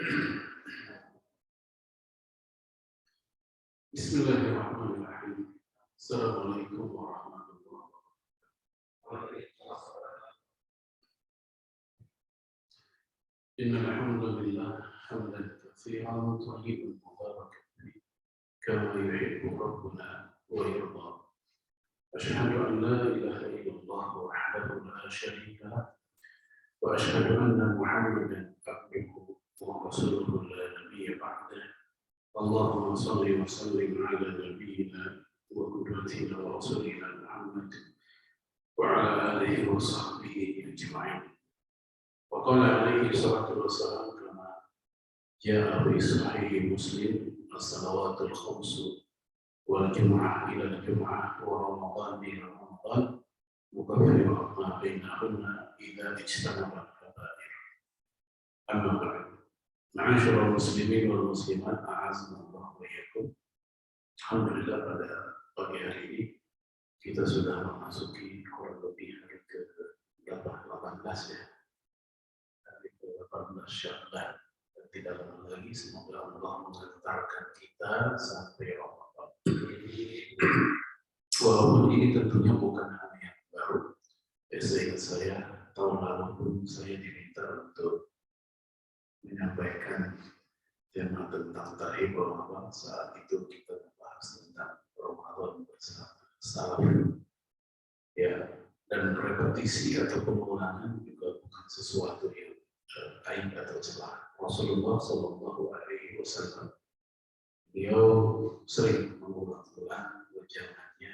Bismillahirrahmanirrahim. Assalamualaikum warahmatullahi wabarakatuh. Innal hamdalillah hamdan katsiran thayyiban mubarakan fihi kama yuhibbu rabbuna wa yarda. Asyhadu an la ilaha illallah wahdahu la syarika lah wa asyhadu anna Muhammadan abduhu wa rasuluhu la nabiyya ba'dah. Allahumma salli wa sallim ala nabiyyina wa qudwatina wa rasulina Muhammad wa ala alihi wa sahbihi ajma'in. Wa qala alaihi salatu wassalam kama jaa fi sahih Muslim as-salawatul khams wal jum'ah ila al-jum'ah wa ramadan ila ramadan mukaffiratun ma bainahunna idza ijtanabat al-kaba'ir. Amma ba'd. Ma'asyiral muslimin wal muslimat, a'azzallahu wa iyyakum. Alhamdulillah pada pagi hari ini kita sudah memasuki kurang lebih hari ke-18 ya. Hari ke-18 Sya'ban, dan tidak lama lagi semoga Allah mengantarkan kita sampai Ramadan. Walaupun ini tentunya bukan hal yang baru. Seingat saya tahun lalu pun saya diminta untuk menyampaikan tema tentang Tarhib Ramadan. Saat itu kita membahas tentang Ramadan bersama salaf. Ya, dan repetisi atau pengulangan juga bukan sesuatu yang aib atau celah. Rasulullah Shallallahu Alaihi Wasallam beliau sering mengulang-ulang wejangannya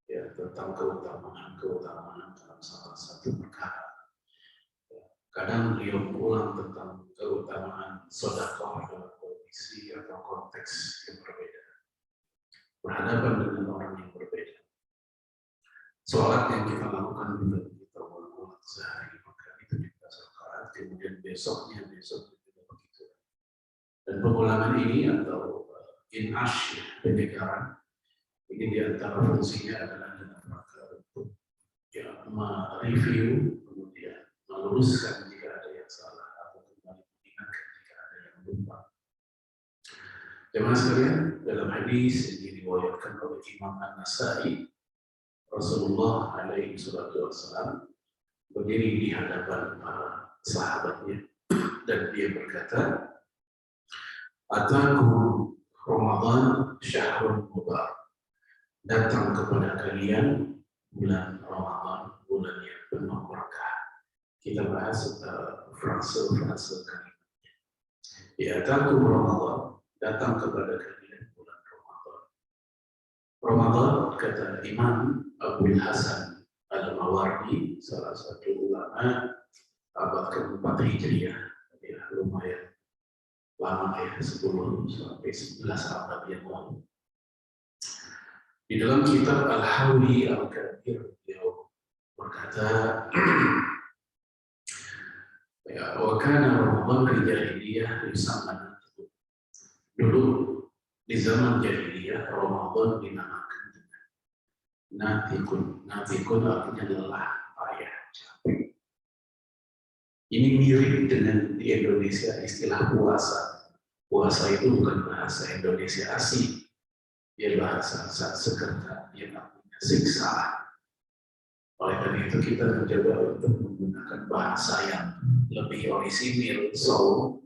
ya tentang keutamaan dalam salah satu perkara. Kadang beliau mengulang tentang keutamaan sedekah dalam kondisi atau konteks yang berbeda, berhadapan dengan orang yang berbeda. Sholat yang kita lakukan juga kita ulang-ulang sehari, maka itu 13 rakaat, kemudian besoknya juga begitu. Dan pengulangan ini atau inash, penyegaran, ini diantara fungsinya adalah dalam rangka untuk ya mereview, kemudian meluruskan jika ada yang salah atau kembali mengingatkan jika ada yang lupa. Jemaah sekalian, dalam hadis yang diriwayatkan oleh Imam An-Nasai, Rasulullah alaihi wasallam berdiri di hadapan para sahabatnya dan dia berkata, "Ataku Ramadan syahrul mubarak." Datang kepada kalian bulan Ramadan, bulan yang penuh berkah. Kita bahas frase kalimatnya. Ya, ataku Ramadan, datang kepada kalian bulan Ramadan. Ramadan, kata Imam Abul Hasan Al-Mawardi, salah satu ulama abad ke-4 Hijriah, ya, lumayan lama ya, 10 sampai 11 abad yang lalu. Di dalam kitab Al-Hawi Al-Kabir, beliau berkata, ya, wa kana Ramadan fi jahiliyah yusamma. Dulu di zaman jahiliyah Ramadan dinamakan dengan natikun. Natikun artinya lelah, payah, capek. Ini mirip dengan di Indonesia istilah puasa. Puasa itu bukan bahasa Indonesia asli, dia bahasa Sanskerta yang artinya siksa. Oleh karena itu kita mencoba untuk menggunakan bahasa yang lebih orisinil, saum,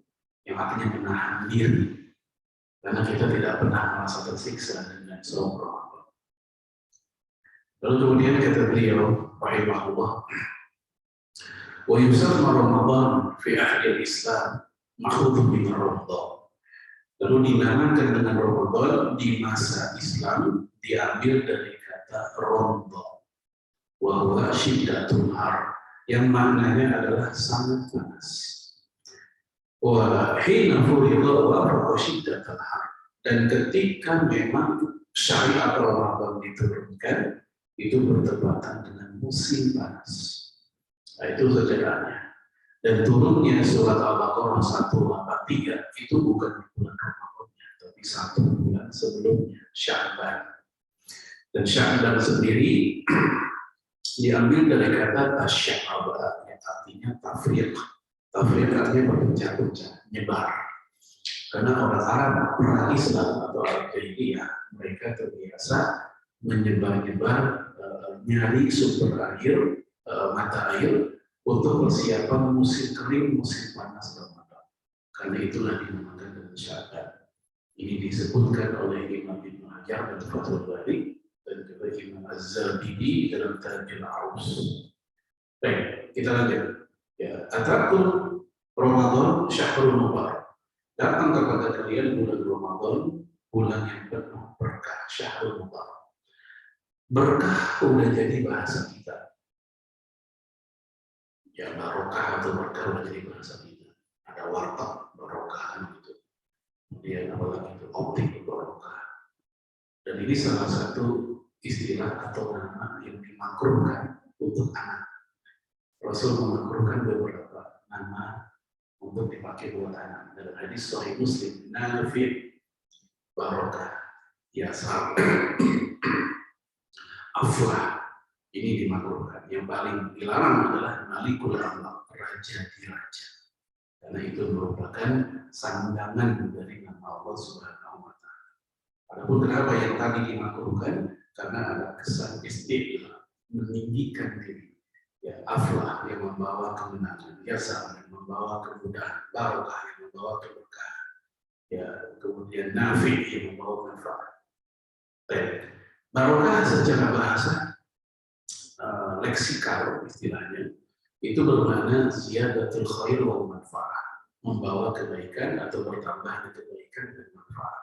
yang artinya menahan diri. Karena kita tidak pernah merasa tersiksa dengan saum Ramadan. Lalu kemudian kata beliau, rahimahullah, wa yusamma Ramadan fi ahli Islam ma'khudun min Ramadan. Lalu dinamakan dengan Ramadan di masa Islam diambil dari kata Ramadan. Wa huwa syiddatul har, yang maknanya adalah sangat panas. Wa hina furidha wa syiddatul har, dan ketika memang syariat Ramadan diturunkan itu bertepatan dengan musim panas. Nah, itu sejarahnya. Dan turunnya surat Al-Baqarah 183 itu bukan di bulan Ramadan, tapi 1 bulan sebelumnya, Sya'ban. Dan Sya'ban sendiri diambil dari kata tasya'aba, yang artinya tafriq. Tafriq artinya berpecah-pecah, nyebar. Karena orang Arab pra-Islam atau Arab Jahiliyah, mereka terbiasa menyebar-nyebar nyari sumber air, mata air untuk persiapan musim kering, musim panas Ramadan. Karena itulah dinamakan dengan Sya'ban. Ini disebutkan oleh Imam Ibnu Hajar dan Fathul Bari dan juga Imam Az-Zabidi dalam Tajul Arus. Baik, kita lanjut. Ya, atakum Ramadan syahrul mubarak. Datang kepada kalian bulan Ramadan, bulan yang penuh berkah, syahrul mubarak. Berkah udah jadi bahasa kita. Ya, barokah atau berkah udah jadi bahasa kita. Ada warteg barokah gitu. Kemudian apalagi itu optik barokah. Dan ini salah satu istilah atau nama yang dimakruhkan untuk anak. Rasul memakruhkan beberapa nama untuk dipakai buat anak. Dalam hadis Sahih Muslim, Nafi, barokah, yasar, aflah, ini dimakruhkan. Yang paling dilarang adalah Malikul Amlak, raja di raja. Karena itu merupakan sandangan dari nama Allah Subhanahu wa Ta'ala. Adapun kenapa yang tadi dimakruhkan? Karena ada kesan istilah, meninggikan diri. Ya, aflah yang membawa kemenangan, yasar yang membawa kemudahan, barokah yang membawa keberkahan, ya, kemudian nafi yang membawa manfaat. Barokah secara bahasa leksikal istilahnya itu bermakna ziyadatul khair wal manfaat, membawa kebaikan atau bertambahnya kebaikan dan manfaat.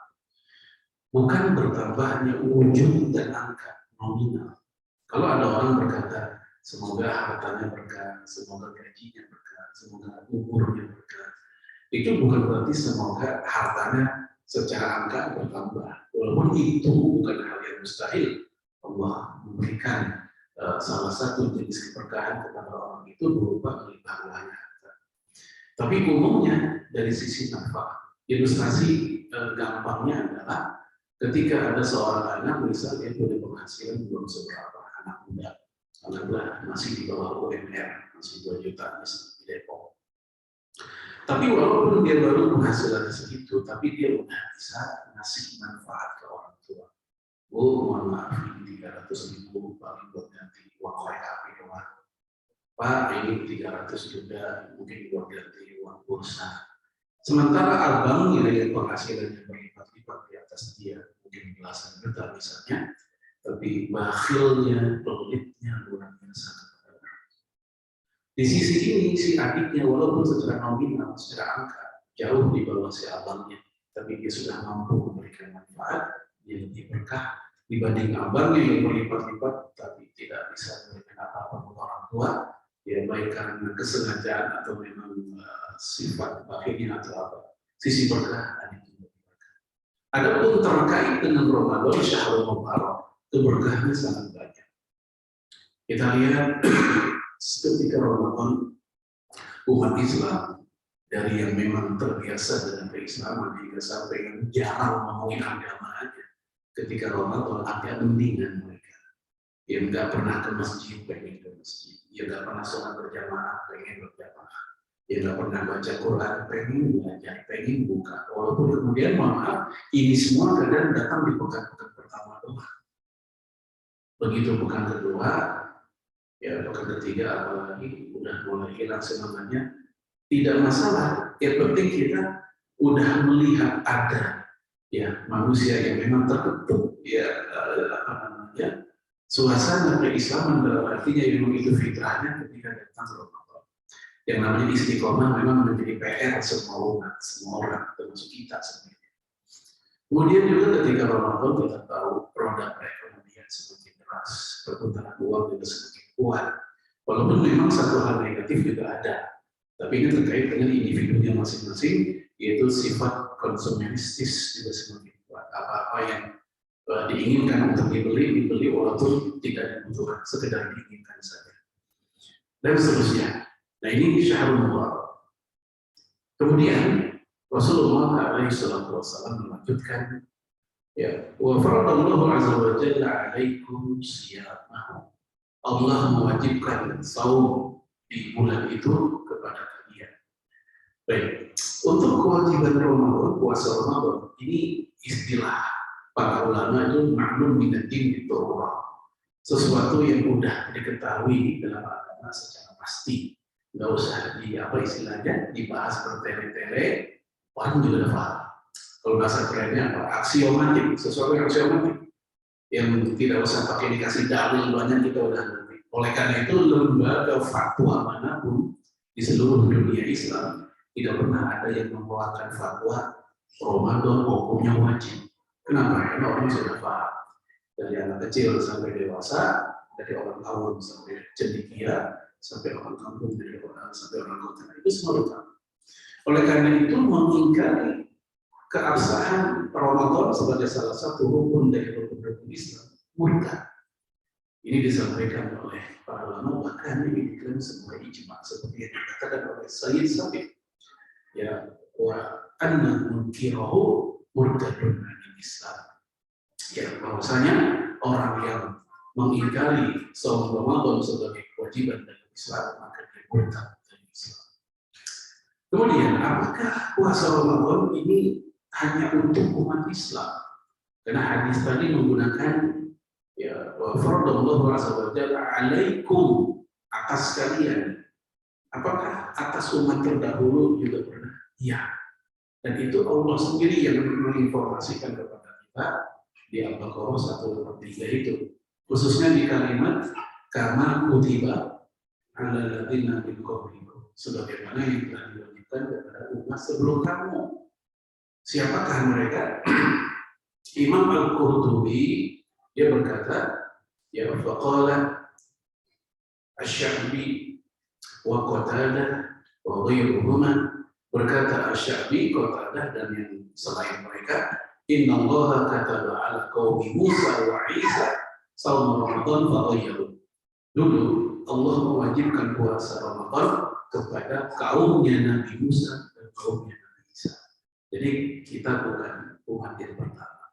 Bukan bertambahnya wujud dan angka nominal. Kalau ada orang berkata semoga hartanya berkah, semoga gajinya berkah, semoga umurnya berkah, itu bukan berarti semoga hartanya secara angka bertambah. Walaupun itu bukan hal yang mustahil. Allah memberikan salah satu jenis keberkahan kepada orang itu berupa melimpah ruahnya harta. Tapi umumnya dari sisi manfaat, ilustrasi gampangnya adalah ketika ada seorang anak misalnya punya penghasilan belum seberapa, anak muda, anggaplah masih di bawah UMR, masih 2 juta di Depok. Tapi walaupun dia baru penghasilan segitu, tapi dia udah bisa ngasih manfaat ke orang tua. Oh, mohon maaf, ini 300.000 paling buat ganti uang korek api doang. Pak, ini 300 juga mungkin buat ganti uang pulsa. Sementara abangnya yang penghasilannya berlipat-lipat di atas dia, mungkin belasan juta misalnya, tapi bakhilnya, pelitnya luar biasa. Di sisi ini, si adiknya walaupun secara nominal, secara angka, jauh di bawah si abangnya, tapi dia sudah mampu memberikan manfaat, dia lebih berkah dibanding abangnya yang berlipat-lipat, tapi tidak bisa memberikan apa-apa untuk orang tua, ya baik karena kesengajaan atau memang sifat bakhilnya atau apa. Sisi berkah adiknya lebih berkah. Adapun terkait dengan Ramadan, syahrul mubarak, keberkahannya sangat banyak. Kita lihat ketika Ramadan, umat Islam dari yang memang terbiasa dengan keislaman hingga sampai yang jarang ngomongin agama aja, ketika Ramadan agak mendingan mereka. Yang nggak pernah ke masjid pengen ke masjid, yang nggak pernah sholat berjamaah pengen berjamaah, yang nggak pernah baca Quran pengen belajar, pengen buka. Walaupun kemudian maaf, ini semua kadang datang di pekan-pekan pertama doang. Begitu pekan kedua, ya pekan ketiga apalagi udah mulai hilang semangatnya, tidak masalah. Yang penting kita udah melihat ada ya manusia yang memang terbentuk ya apa namanya suasana keislaman, dalam artinya memang itu fitrahnya ketika datang Ramadan. Yang namanya istiqomah memang menjadi PR semua umat, semua orang termasuk kita sebenarnya. Kemudian juga ketika Ramadan kita tahu roda perekonomian semakin deras, perputaran uang juga semakin kuat. Walaupun memang satu hal negatif juga ada, tapi ini terkait dengan individunya masing-masing, yaitu sifat konsumenistis juga semakin kuat. Apa-apa yang diinginkan untuk dibeli walaupun tidak dibutuhkan, sekedar diinginkan saja. Dan seterusnya. Nah ini syahrul mubarak. Kemudian Rasulullah SAW melanjutkan, ya, wa faradallahu azza wa jalla 'alaikum siyamahu. Allah mewajibkan saum di bulan itu kepada kalian. Baik, Untuk kewajiban Ramadan, puasa Ramadan, ini istilah para ulama itu maklum minatin itu sesuatu yang mudah diketahui dalam agama secara pasti. Nggak usah apa istilahnya dibahas bertele-tele, orang juga udah paham. Kalau bahasa kerennya apa? Aksiomatik, sesuatu yang aksiomatik, yang tidak usah pakai dikasih dalil banyak kita udah ngerti. Oleh karena itu lembaga fatwa manapun di seluruh dunia Islam tidak pernah ada yang mengeluarkan fatwa Ramadan hukumnya wajib. Kenapa? Karena orang sudah paham. Dari anak kecil sampai dewasa, dari orang awam sampai cendekia, sampai orang kampung, dari orang sampai orang kota, itu semua tahu. Oleh karena itu mengingkari keabsahan Ramadan sebagai salah satu rukun dari rukun-rukun Islam murtad. Ini disampaikan oleh para ulama, bahkan ini diklaim sebagai ijma seperti yang dikatakan oleh Sayyid Sabiq. Ya, wa anna munkirahu murtadun anil Islam. Ya, bahwasanya orang yang mengingkari saum Ramadan sebagai kewajiban dalam Islam maka dia murtad dari Islam. Kemudian, apakah puasa Ramadan ini hanya untuk umat Islam? Karena hadis tadi menggunakan ya wa faradallahu azza wa jalla alaikum, atas kalian. Apakah atas umat terdahulu juga pernah? Ya. Dan itu Allah sendiri yang menginformasikan kepada kita di Al-Baqarah 183 itu. Khususnya di kalimat kama kutiba ala ladzina min qablikum, sebagaimana yang telah diwajibkan kepada umat sebelum kamu. Siapakah mereka? Imam Al-Qurtubi dia berkata, ya faqala asy-Sya'bi wa Qatadah wa ghairuhuma, berkata asy-Sya'bi, Qatadah dan yang selain mereka, innallaha kataba 'ala qaumi Musa wa Isa shaum Ramadan fa ghayyaru. Dulu Allah mewajibkan puasa Ramadan kepada kaumnya Nabi Musa dan kaumnya Nabi Isa. Jadi kita bukan umat yang pertama.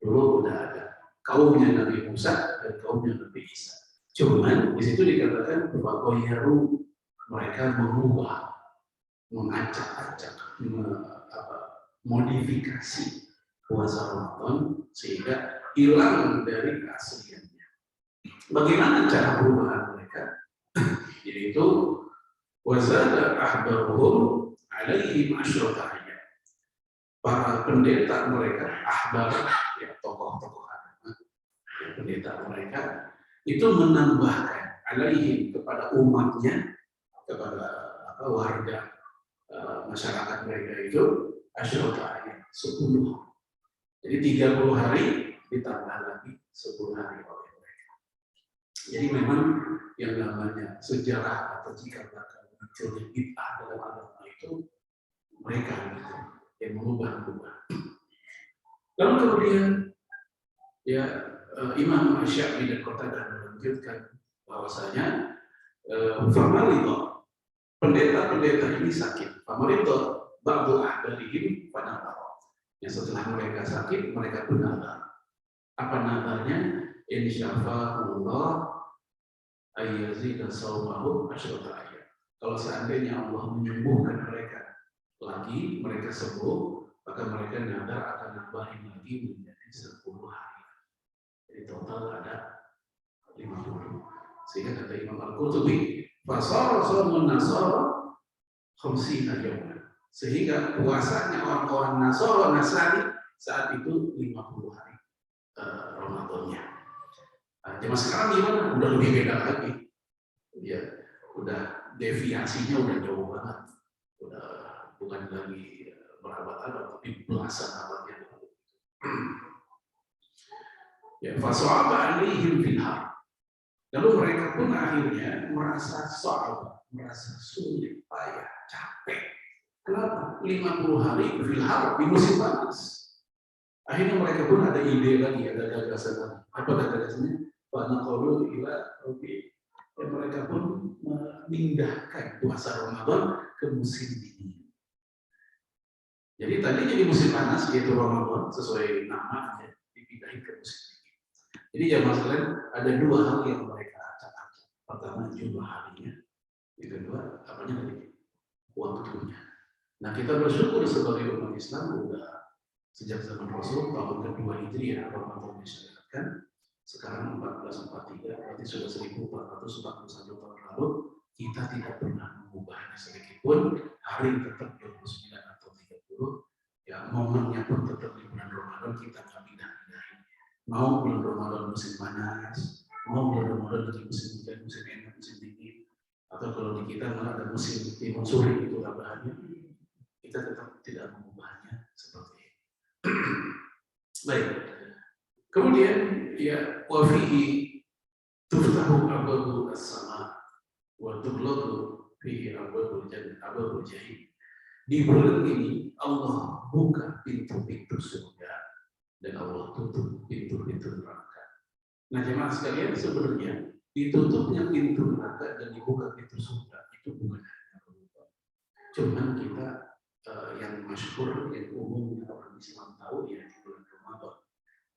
Dulu udah ada kaumnya Nabi Musa dan kaumnya Nabi Isa. Cuman di situ dikatakan bahwa ghayyaru, mereka mengubah, mengacak-acak, modifikasi puasa Ramadan sehingga hilang dari keasliannya. Bagaimana cara perubahan mereka? Yaitu wazada ahbaruhum alaihim asyrata ayyam. Para pendeta mereka, ahbar, ya tokoh-tokoh agama, ya, pendeta mereka itu menambahkan alaihim kepada umatnya, kepada warga masyarakat mereka itu asyrata ayyam, 10. Jadi 30 hari ditambah lagi 10 hari oleh mereka. Jadi memang yang namanya sejarah atau jika bakal munculnya bid'ah dalam agama itu mereka gitu, yang mengubah-ubah. Lalu kemudian ya Imam Asy-Sya'bi dan Qatadah melanjutkan bahwasanya famalidha, pendeta-pendeta ini sakit. Famalidha ba'du ahbarihim fanadhar. Yang setelah mereka sakit, mereka pun nazar. Apa nazarnya? Insyafa'ullah ayyazid saumahu asyrata ayyam. Kalau seandainya Allah menyembuhkan mereka lagi, mereka sembuh, maka mereka nazar akan nambahin lagi menjadi 10 hari. Jadi total ada 50. Sehingga kata Imam Al-Qurtubi, fasara saumun nasara 50 yawman. Sehingga puasanya orang-orang Nasrani saat itu 50 hari Ramadannya. Zaman sekarang gimana? Udah lebih beda lagi. Ya, udah deviasinya udah jauh banget. Udah bukan lagi berabad-abad, tapi belasan abad yang lalu. Ya, fasa'aba alaihim fil har. Lalu mereka pun akhirnya merasa soal, merasa sulit, payah, capek. Kenapa? 50 hari filhar di musim panas. Akhirnya mereka pun ada ide lagi, ada gagasan lagi. Apa gagasannya? Fanaqalu ila rabbi. Dan mereka pun memindahkan puasa Ramadan ke musim dingin. Jadi tadinya di musim panas yaitu Ramadan sesuai namanya dipindahin ke musim dingin. Jadi jamaah sekalian ada 2 hal yang mereka acak-acak. Pertama jumlah harinya, yang kedua apanya tadi? Waktunya. Nah, kita bersyukur sebagai umat Islam udah sejak zaman Rasul tahun kedua Hijriah Ramadan disyariatkan. Sekarang 1443, berarti sudah 1441 tahun lalu, kita tidak pernah mengubahnya sedikit pun. Hari tetap 29 atau 30, ya momennya pun tetap di bulan Ramadan, kita nggak pindah-pindahin. Mau bulan Ramadan musim panas, mau bulan Ramadan lagi musim hujan, musim enak, musim dingin, atau kalau di kita malah ada musim timun suri itu bahannya, kita tetap tidak mengubahnya seperti itu. Baik. Kemudian ya wafihi tuftahu abwabu as-sama wa tughlaqu fihi abwabul jahim. Di bulan ini Allah buka pintu-pintu surga dan Allah tutup pintu-pintu neraka. Nah, jemaah sekalian, sebenarnya ditutupnya pintu neraka dan dibuka pintu surga itu bukan hanya Allah. Cuman kita yang masyhur, yang umumnya orang Islam tahu ya di bulan Ramadan.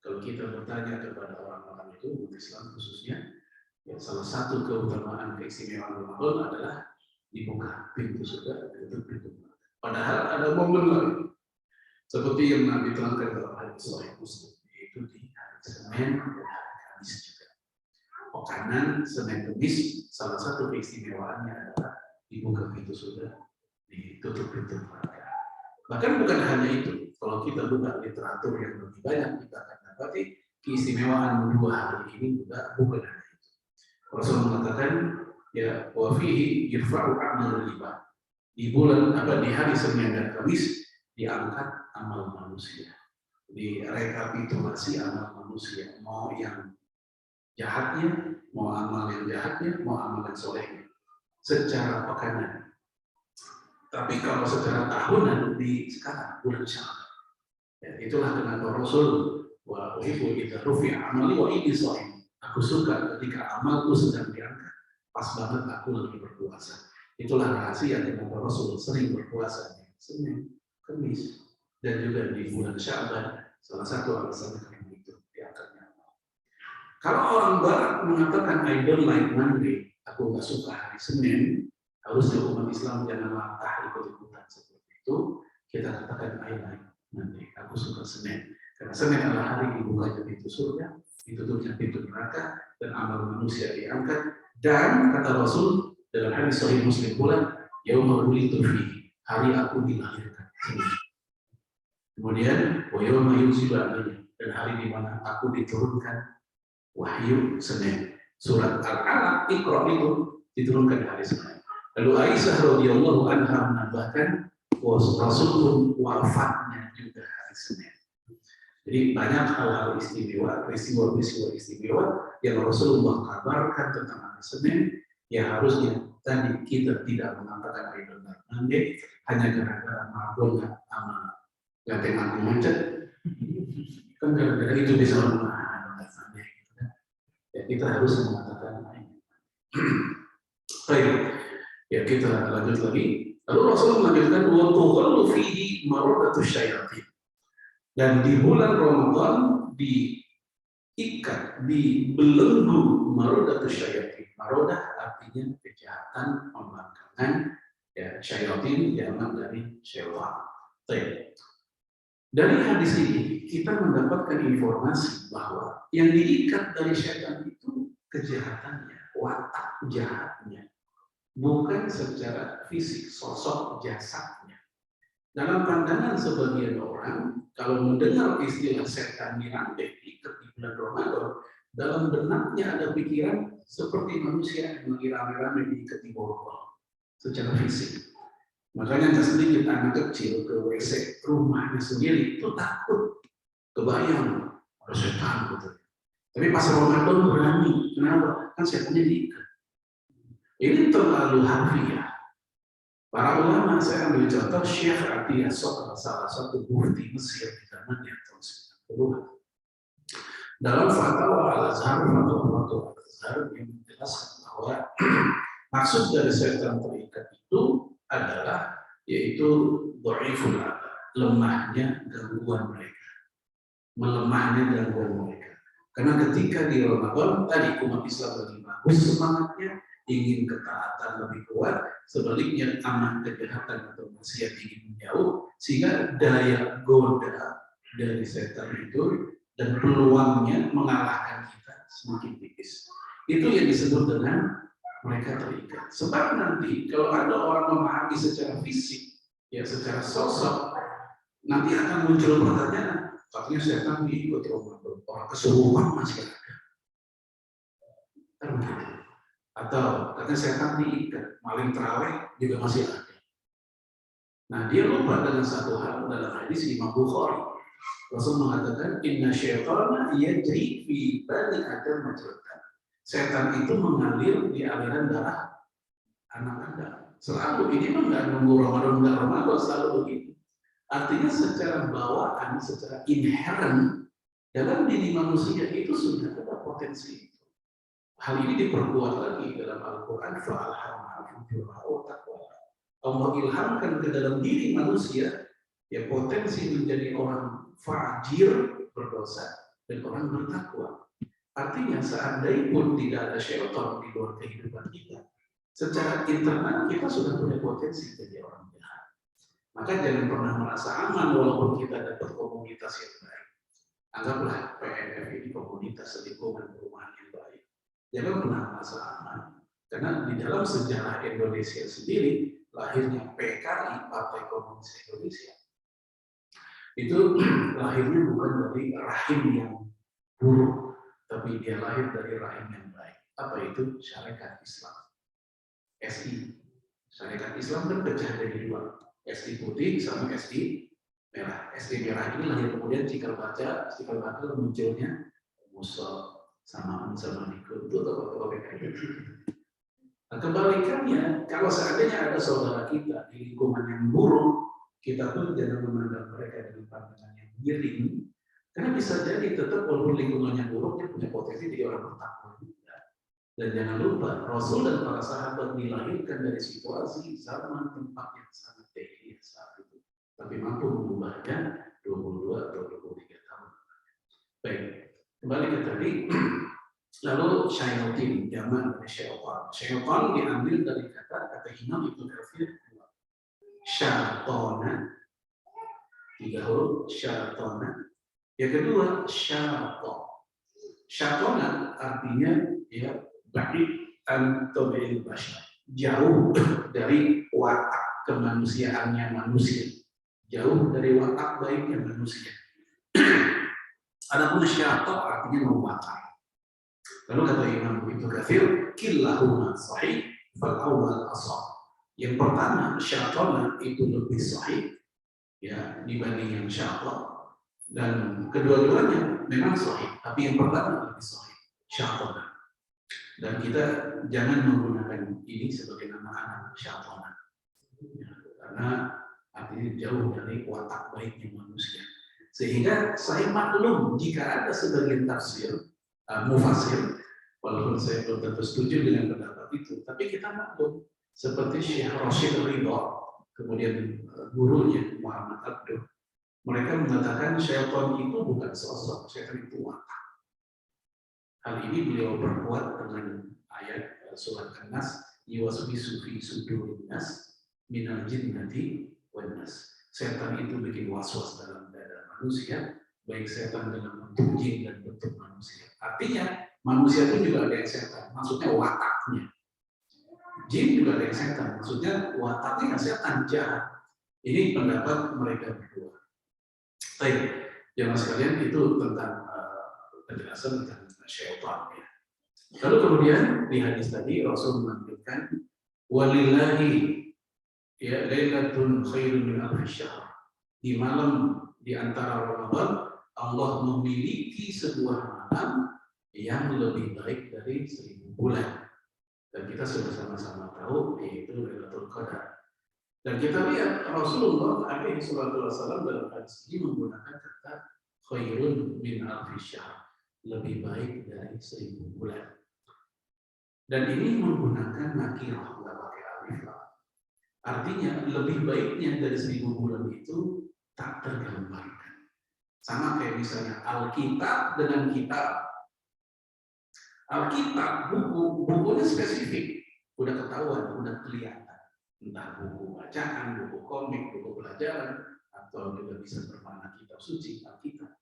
Kalau kita bertanya kepada orang-orang itu, umat Islam khususnya, ya salah satu keutamaan keistimewaan Ramadan adalah dibuka pintu surga dan tutup pintu neraka. Padahal ada momen lain, seperti yang Nabi terangkan dalam hadis Sahih Muslim, yaitu di hari Senin dan hari Kamis juga. Pekanan Senin Kamis, salah satu keistimewaannya adalah dibuka pintu surga, ditutup pintu neraka. Bahkan bukan hanya itu, kalau kita buka literatur yang lebih banyak, kita akan dapati keistimewaan dua hari ini juga bukan hanya itu. Rasul mengatakan, ya wafihi yirfa'u amal riba. Di bulan di hari Senin dan Kamis diangkat amal manusia, direkapitulasi amal manusia, mau yang jahatnya, mau amal yang jahatnya, mau amal yang solehnya, secara pekanan. Tapi kalau secara tahunan di sekarang bulan Syawal, ya, itulah kenapa Rasul wa uhibbu idza rufi'a amali wa inni shaim. Aku suka ketika amalku sedang diangkat, pas banget aku lagi berpuasa. Itulah rahasia kenapa Rasul sering berpuasa di Senin, Kamis, dan juga di bulan Sya'ban. Salah satu alasan karena itu diangkatnya amal. Kalau orang Barat mengatakan I don't like Monday, aku nggak suka hari Senin, harusnya umat Islam jangan latah ikut-ikutan seperti itu. Kita katakan I like Monday, aku suka Senin. Karena Senin adalah hari dibukanya pintu surga, ditutupnya pintu neraka, dan amal manusia diangkat. Dan kata Rasul dalam hadis Sahih Muslim pula, yauma wulidtu fihi, hari aku dilahirkan. Kemudian wa yauma yunzilu alayya, dan hari di mana aku diturunkan wahyu Senin. Surat Al-Alaq, Iqra itu diturunkan hari Senin. Lalu Aisyah radhiyallahu anha menambahkan Rasul pun wafatnya juga hari Senin. Jadi banyak hal-hal istimewa, peristiwa-peristiwa istimewa yang Rasulullah kabarkan tentang hari Senin, yang harusnya tadi kita tidak mengatakan hari Monday hanya gara-gara mabuk sama ganteng aku macet. Kan gara-gara itu bisa menahan Monday. Ya kita harus mengatakan hari. Baik. Ya kita lanjut lagi. Lalu Rasul melanjutkan wa tughallu fihi maradatus syayatin. Dan di bulan Ramadan diikat, dibelenggu maradatus syayatin. Maradah artinya kejahatan, pembangkangan, ya syayatin jamak dari syaitan. Dari hadis ini kita mendapatkan informasi bahwa yang diikat dari syaitan itu kejahatannya, watak jahatnya. Bukan secara fisik, sosok jasadnya. Dalam pandangan sebagian orang, kalau mendengar istilah setan dirantai ikat di bulan Ramadan, dalam benaknya ada pikiran seperti manusia yang lagi rame-rame diikat di borgol secara fisik. Makanya nggak sedikit anak kecil ke WC rumahnya sendiri itu takut, kebayang ada setan gitu. Tapi pas Ramadan berani, kenapa? Kan setannya diikat. Ini terlalu harfiah. Para ulama, saya ambil contoh Syekh Atiyah Sokra, salah satu mufti Mesir di zamannya tahun 90-an. Dalam fatwa Al-Azhar, fatwa Al-Azhar yang menjelaskan bahwa maksud dari setan terikat itu adalah yaitu dhaiful aql, lemahnya gangguan mereka, melemahnya gangguan mereka. Karena ketika di Ramadan tadi umat Islam lagi bagus semangatnya, ingin ketaatan lebih kuat, sebaliknya aman kejahatan atau maksiat ingin menjauh, sehingga daya goda dari setan itu dan peluangnya mengalahkan kita semakin tipis. Itu yang disebut dengan mereka terikat. Sebab nanti kalau ada orang memahami secara fisik, ya secara sosok, nanti akan muncul pertanyaan, katanya setan diikut orang kesurupan masih ada. Kan begitu. Atau katanya setan diikat, maling terawih juga masih ada. Nah, dia lupa dengan satu hal dalam hadis Imam Bukhari. Rasul mengatakan, inna syaitana yajri fi bani Adam majratan. Setan itu mengalir di aliran darah anak Adam. Selalu ini enggak nunggu Ramadan, enggak Ramadan, selalu begitu. Artinya secara bawaan, secara inherent dalam diri manusia itu sudah ada potensi itu. Hal ini diperkuat lagi dalam Al-Quran. Allah ilhamkan ke dalam diri manusia ya potensi menjadi orang fajir, berdosa, dan orang bertakwa. Artinya seandainya pun tidak ada syaitan di luar kehidupan kita, secara internal kita sudah punya potensi jadi orang jahat. Maka jangan pernah merasa aman walaupun kita dapat komunitas yang baik. Anggaplah PNF ini komunitas lingkungan perumahan yang baik. Jangan pernah merasa aman, karena di dalam sejarah Indonesia sendiri lahirnya PKI, Partai Komunis Indonesia, itu lahirnya bukan dari rahim yang buruk, tapi dia lahir dari rahim yang baik. Apa itu? Syarikat Islam, SI. Syarikat Islam kan pecah dari dua, SI putih sama SI merah. SI merah ini lahir kemudian cikal bakal munculnya Musa sama Nikun, itu tokoh-tokoh PKI. Nah, kebalikannya, kalau seandainya ada saudara kita di lingkungan yang buruk, kita pun jangan memandang mereka dengan pandangan yang miring, karena bisa jadi tetap walaupun lingkungannya buruk, dia punya potensi jadi orang bertakwa juga. Dan jangan lupa, Rasul dan para sahabat dilahirkan dari situasi zaman tempat yang sangat tinggi saat itu, tapi mampu mengubahnya 22 atau 23 tahun. Baik, kembali ke tadi. Lalu syaitan, zaman dari syaitan. Syaitan diambil dari kata Imam Ibnu Katsir. Syaitana, 3 huruf, syaitana. Yang kedua, syaitan. Syaitana artinya ya ba'id an tabi'il bashar. Jauh dari watak kemanusiaannya manusia. Jauh dari watak baiknya manusia. Adapun syaitan artinya membakar. Lalu kata Imam Ibnu Katsir, killahuma sahih, fal awwal ashah. Yang pertama, syaitan itu lebih sahih ya dibanding yang syaitan, dan kedua-duanya memang sahih, tapi yang pertama lebih sahih, syaitan. Dan kita jangan menggunakan ini sebagai nama anak syaitan, ya, karena artinya jauh dari watak baiknya manusia. Sehingga saya maklum jika ada sebagian tafsir mufasir, walaupun saya belum tentu setuju dengan pendapat itu, tapi kita maklum seperti Syekh Rashid Ridho, kemudian gurunya Muhammad Abduh, mereka mengatakan syaitan itu bukan sosok, syaitan itu watak. Hal ini beliau perkuat dengan ayat surat An-Nas, yuwaswisu fi sudurin nas minal jinnati wan nas. Setan itu bikin waswas dalam dada manusia, baik setan dalam bentuk jin dan bentuk manusia. Artinya manusia pun juga ada yang setan, maksudnya wataknya. Jin juga ada yang setan, maksudnya wataknya setan jahat. Ini pendapat mereka berdua. Baik, jamaah sekalian, itu tentang penjelasan tentang syaitan. Ya. Lalu kemudian di hadis tadi Rasul menampilkan walillahi ya lailatun khairun min alfi syahr. Di malam di antara Ramadan Allah memiliki sebuah malam yang lebih baik dari 1000 bulan. Dan kita sudah sama-sama tahu yaitu Lailatul Qadar. Dan kita lihat Rasulullah alaihi wasallam dalam hadis ini menggunakan kata khairun min alfi syahr, lebih baik dari 1000 bulan. Dan ini menggunakan nakirah, nggak pakai alif. Artinya lebih baiknya dari 1000 bulan itu tak tergambarkan. Sama kayak misalnya Alkitab dengan kitab. Alkitab, bukunya spesifik, udah ketahuan, udah kelihatan. Entah buku bacaan, buku komik, buku pelajaran, atau juga bisa bermakna kitab suci, Alkitab.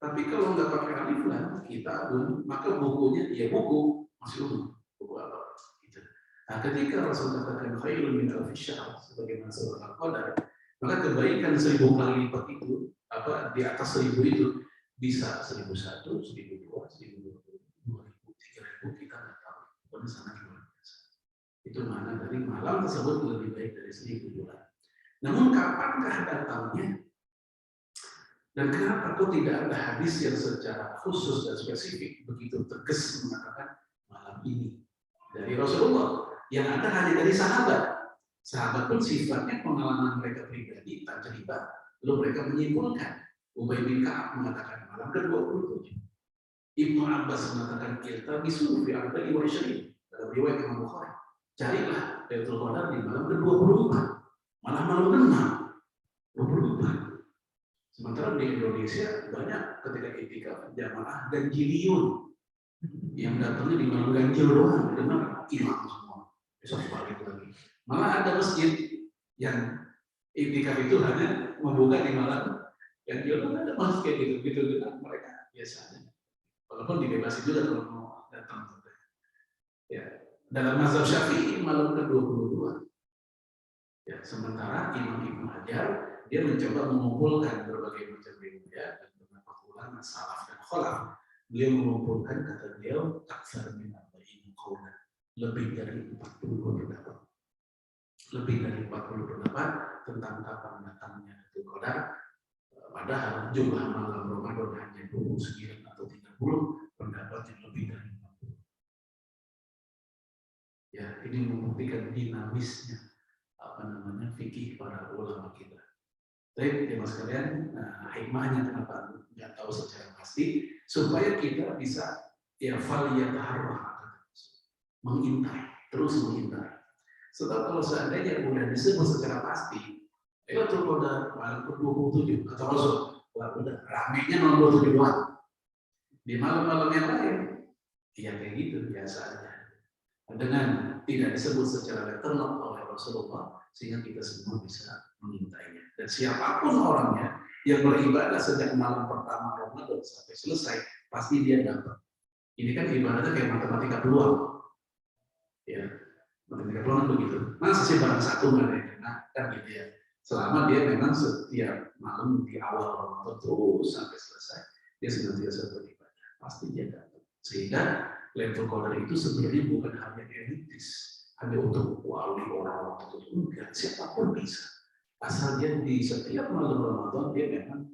Tapi kalau nggak pakai alif lam, kitabun, maka bukunya ya buku, masih buku apa? Gitu. Nah, ketika Rasul katakan khairun min alfi syahr sebagaimana surah Al-Qadar, maka kebaikan 1000 kali lipat itu, apa di atas 1000 itu bisa 1001, 1002, 1020, 2000, 3000 kita nggak tahu. Pokoknya sangat luar biasa. Itu mana dari malam tersebut lebih baik dari 1000 bulan. Namun kapankah datangnya? Dan kenapa kok tidak ada hadis yang secara khusus dan spesifik begitu tegas mengatakan malam ini dari Rasulullah? Yang ada hanya dari sahabat. Sahabat pun sifatnya pengalaman mereka pribadi, tak cerita. Lalu mereka menyimpulkan. Ubay bin Ka'ab mengatakan malam ke-27. Ibnu Abbas mengatakan kita bisu fi arba'i wa 20 dalam riwayat Imam Bukhari. Carilah Lailatul Qadar di malam ke-24. Malam-malam 6. 24. Sementara di Indonesia banyak ketika iktikaf jamaah ganjiliun yang datangnya di malam ganjil doang, dengan hilang semua. Besok balik lagi. Malah ada masjid yang iktikaf itu hanya membuka di malam ganjil, ada masjid kayak gitu dengan mereka biasanya. Walaupun dibebasi juga kalau mau datang. Ya, dalam mazhab Syafi'i malam ke-22. Ya, sementara Imam Ibnu Hajar dia mencoba mengumpulkan berbagai macam riwayat dan beberapa ulama salaf dan khalaf. Beliau mengumpulkan, kata beliau, aksar min arba'in qaulan, lebih dari 40 pendapat. Lebih dari 40 pendapat tentang kapan datangnya Lailatul Qadar. Padahal jumlah malam Ramadan hanya 29 atau 30, pendapat yang lebih dari 50. Ya, ini membuktikan dinamisnya fikih para ulama kita. Baik, teman sekalian, hikmahnya kenapa nggak tahu secara pasti, supaya kita bisa ya faliyataharrah, mengintai, terus mengintai. Sebab kalau seandainya udah disebut secara pasti, Lailatul Qadar malam ke-27 atau Rasul, udah ramenya nomor 27 doang. Di malam-malam yang lain, ya kayak gitu biasa aja. Dengan tidak disebut secara letterlock oleh Rasulullah, sehingga kita semua bisa mengintainya. Dan siapapun orangnya yang beribadah sejak malam pertama Ramadan sampai selesai, pasti dia dapat. Ini kan ibaratnya kayak matematika peluang. Ya, matematika peluang begitu. Masa sih barang satu nggak ada yang kena, kan gitu ya. Selama dia memang setiap malam di awal Ramadan terus sampai selesai, dia senantiasa beribadah, pasti dia dapat. Sehingga Lailatul Qadar itu sebenarnya bukan hanya elitis, hanya untuk wali orang tertentu, enggak, siapapun bisa. Asal dia di setiap malam Ramadan dia memang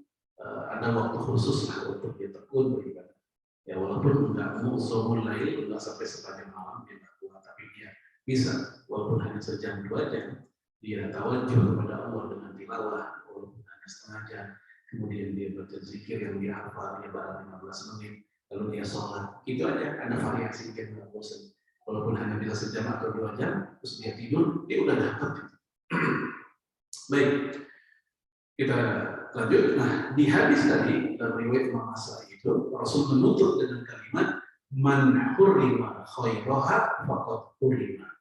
ada waktu khusus lah untuk dia tekun beribadah. Ya walaupun enggak mu'zamul lail, enggak sampai sepanjang malam dia enggak kuat, tapi dia bisa walaupun hanya sejam 2 jam dia tawajuh kepada Allah dengan tilawah walaupun hanya setengah jam, kemudian dia berzikir yang dia hafal dia barang 15 menit, lalu dia sholat, itu aja, ada variasi yang nggak bosan. Walaupun hanya bisa sejam atau 2 jam, terus dia tidur, dia udah dapat. Baik, kita lanjut. Nah, di hadis tadi dalam riwayat Imam Nasai itu Rasul menutup dengan kalimat man hurrima khairaha faqad hurrima.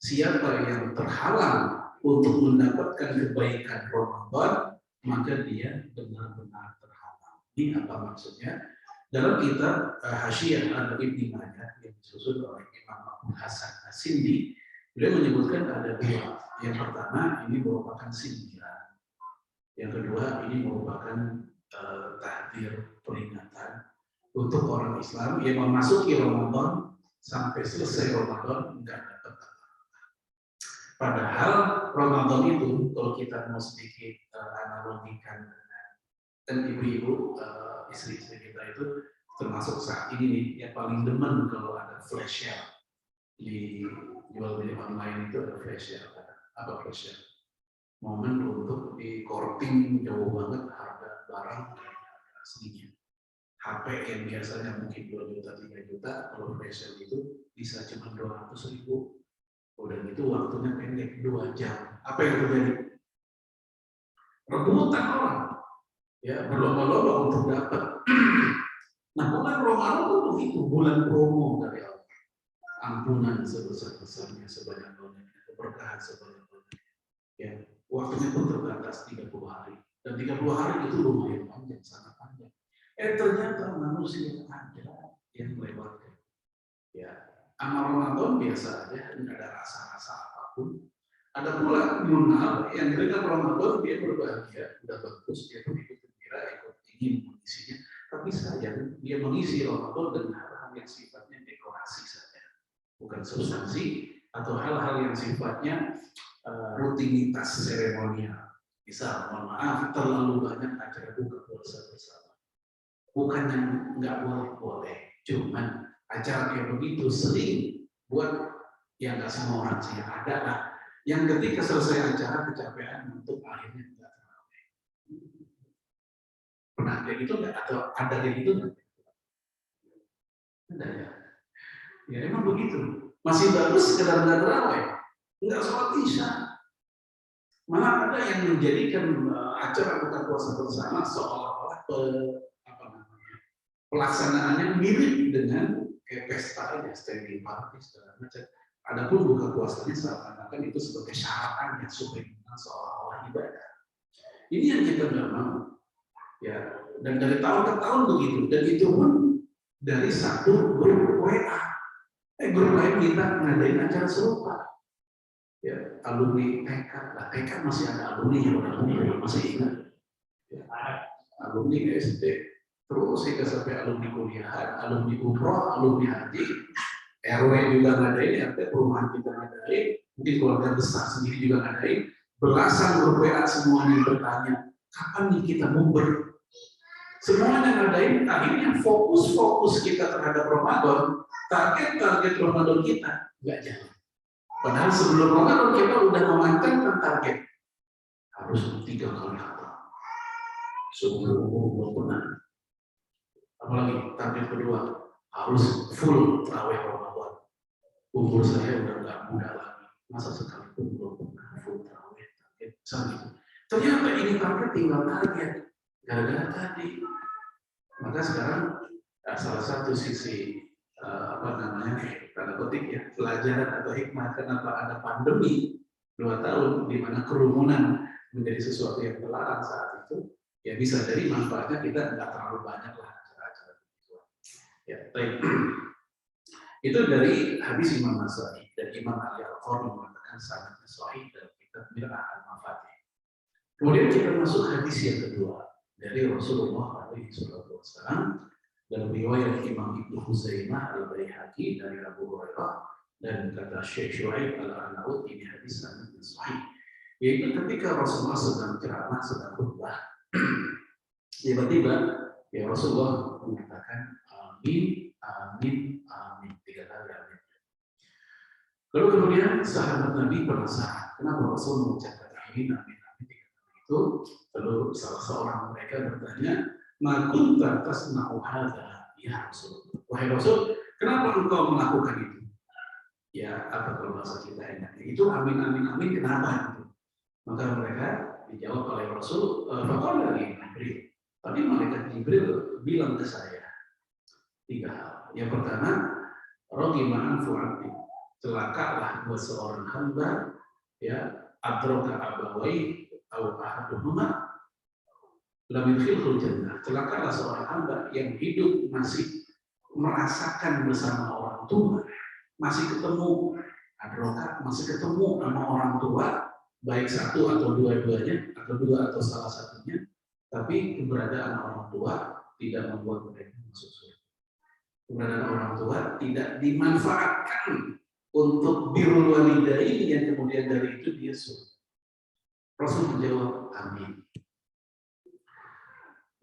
Siapa yang terhalang untuk mendapatkan kebaikan Ramadan, maka dia benar-benar terhalang. Ini apa maksudnya? Dalam kitab Hasyiah Al-Ibni Majah yang disusun oleh Imam Abu Hasan As-Sindi, beliau menyebutkan ada 2. Yang pertama ini merupakan sindiran. Yang kedua ini merupakan tahdir, peringatan untuk orang Islam yang memasuki Ramadan sampai selesai Ramadan enggak dapat. Padahal Ramadan itu kalau kita mau sedikit analogikan dengan dan ibu-ibu istri-istri kita itu termasuk saat ini nih yang paling demen kalau ada flash sale di jual beli online itu ada flash sale. Apa flash sale? Momen untuk di korting jauh banget harga barang dari harga aslinya. HP yang biasanya mungkin 2 juta 3 juta, kalau flash sale itu bisa cuma 200.000. Udah gitu waktunya pendek 2 jam. Apa yang terjadi? Rebutan orang. Ya, berlomba-lomba untuk dapat. Nah, bulan Ramadan itu begitu, bulan promo dari Allah. Ampunan sebesar-besarnya, sebanyak-banyaknya, keberkahan sebanyak-banyaknya. Ya, waktunya pun terbatas 30 hari. Dan 30 hari itu lumayan panjang, sangat panjang. Ternyata manusia ada yang melewatkan. Ya, amal Ramadan biasa aja, tidak ada rasa-rasa apapun. Ada pula Munal yang ketika Ramadan dia berbahagia, udah bagus, dia pun ikut gembira, ikut ingin mengisinya. Tapi sayang dia mengisi Ramadan dengan hal-hal yang sifatnya dekorasi saja, bukan substansi atau hal-hal yang sifatnya rutinitas seremonial. Misal, mohon maaf, terlalu banyak acara buka puasa bersama. Bukan yang nggak boleh, cuman acara kayak begitu sering buat yang nggak semua orang sih ada lah. Yang ketika selesai acara kecapean untuk akhirnya nggak terawih. Pernah kayak gitu nggak? Atau ada kayak gitu nggak? Ada ya. Ya emang begitu. Masih bagus sekedar nggak terawih, nggak sholat isya. Malah ada yang menjadikan acara buka puasa bersama seolah-olah pelaksanaannya mirip dengan kayak pesta ya, standing party segala macam. Adapun buka puasanya seakan-akan itu sebagai syaratan yang superior seolah-olah ibadah. Ini yang kita nggak mau. Ya, dan dari tahun ke tahun begitu. Dan itu pun dari satu grup WA. Grup lain minta ngadain acara serupa. Ya, alumni TK. Nah, TK masih ada alumni yang masih ingat. Ya, alumni SD. Terus kita sampai alumni kuliahan, alumni umroh, alumni haji. RW juga ngadain, RT perumahan kita ngadain, mungkin keluarga besar sendiri juga ngadain, belasan grup WA semuanya bertanya, kapan nih kita mumber? Semuanya ngadain, akhirnya fokus kita terhadap Ramadan, target Ramadan kita nggak jalan. Padahal sebelum Ramadan kita udah memantapkan target, harus 3 kali khatam, belum pernah. Apalagi target kedua, harus full tarawih Ramadan. Umur saya udah nggak muda lagi, masa sekalipun belum pernah full tarawih target gitu. Ternyata ini target tinggal target gara-gara tadi. Maka sekarang salah satu sisi tanda petik ya, pelajaran atau hikmah kenapa ada pandemi 2 tahun di mana kerumunan menjadi sesuatu yang terlarang saat itu, ya bisa jadi manfaatnya kita nggak terlalu banyak lah acara-acara itu. Ya, baik. Itu dari hadis Imam Nasai dan Imam Ali Al-Qurni mengatakan sanadnya sahih dalam kitab Mir'ah Al-Mafatih. Kemudian kita masuk hadis yang kedua dari Rasulullah SAW dalam riwayat Imam Ibnu Huzaimah Al-Baihaqi dari Abu Hurairah dan kata Syekh Syuaib Al-Arnaud, ini hadis sanadnya sahih. Yaitu ketika Rasulullah sedang ceramah, sedang khutbah, tiba-tiba ya Rasulullah mengatakan amin, amin, amin 3 kali amin. Lalu kemudian sahabat Nabi penasaran, kenapa Rasul mengucapkan amin, amin, amin 3 kali itu? Lalu salah seorang mereka bertanya, ma kunta tasna'u hadza ya Rasul. Wahai Rasul, kenapa engkau melakukan itu? Ya, apa kalau bahasa kita enaknya? Itu amin, amin, amin, kenapa itu? Maka mereka dijawab oleh Rasul, faqala li Jibril. Tadi malaikat Jibril bilang ke saya 3 hal. Yang pertama, rohimah fu'ati, celakalah buat seorang hamba, ya, adroka abawai atau ahaduhuma lam yudkhilhul jannah. Celakalah seorang hamba yang hidup masih merasakan bersama orang tua, masih ketemu adroka, masih ketemu sama orang tua, baik satu atau dua-duanya, atau 2 atau salah satunya, tapi keberadaan orang tua tidak membuat mereka masuk surga. Keberadaan orang tua tidak dimanfaatkan untuk birrul walidain yang kemudian dari itu dia surga. Rasul menjawab amin.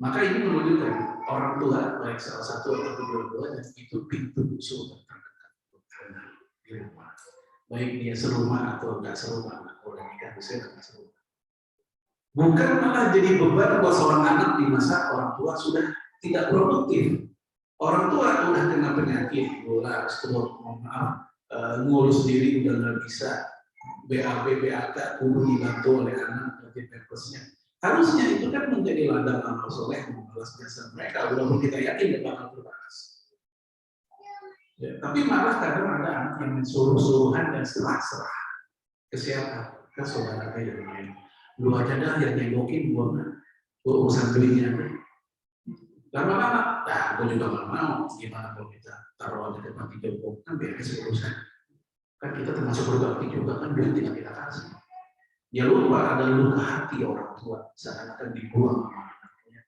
Maka ini menunjukkan orang tua baik salah satu atau kedua-duanya itu pintu surga terdekat karena di rumah. Baik dia serumah atau tidak serumah, kalau nikah bisa tidak serumah. Bukan malah jadi beban buat seorang anak di masa orang tua sudah tidak produktif. Orang tua udah kena penyakit, gula, stroke, ngurus diri udah nggak bisa, BAB, BAK, kudu dibantu oleh anak, nanti pempersnya. Harusnya itu kan menjadi ladang amal soleh balas jasa mereka, walaupun kita yakin dia bakal berbalas. Ya, tapi malah kadang ada anak yang suruh-suruhan dan serah-serah ke siapa? Ke saudara yang lain. Lu aja dah yang nengokin gua urusan duitnya. Lama-lama, gue juga nggak mau. Gimana kalau kita taruh di depan Joko, kan beres urusan. Kan kita termasuk berbakti juga, kan duit tidak kita kasih. Ya lupa ada luka hati orang tua, seakan-akan dibuang sama anaknya.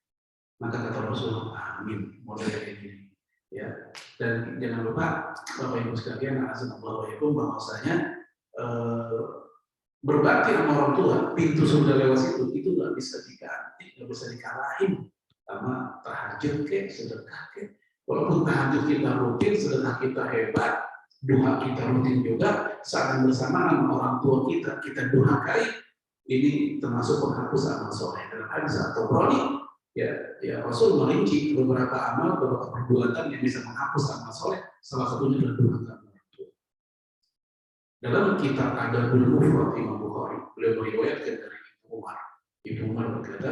Maka kata Rasulullah, amin, mulai dari ini. Ya, dan jangan lupa Bapak Ibu sekalian, assalamualaikum, bahwasanya berbakti sama orang tua, pintu surga lewat itu nggak bisa diganti, nggak bisa dikalahin sama tahajud ke, sedekah ke. Walaupun tahajud kita rutin, sedekah kita hebat, doa kita rutin juga, saat bersamaan sama orang tua kita durhakai, ini termasuk penghapus amal soleh. Dalam hadis atau broni, ya Rasul merinci beberapa amal, beberapa perbuatan yang bisa menghapus amal soleh. Salah satunya adalah durhaka orang tua. Dalam kitab Adabul Mufrad Imam Bukhari, beliau meriwayatkan dari Ibnu Umar berkata,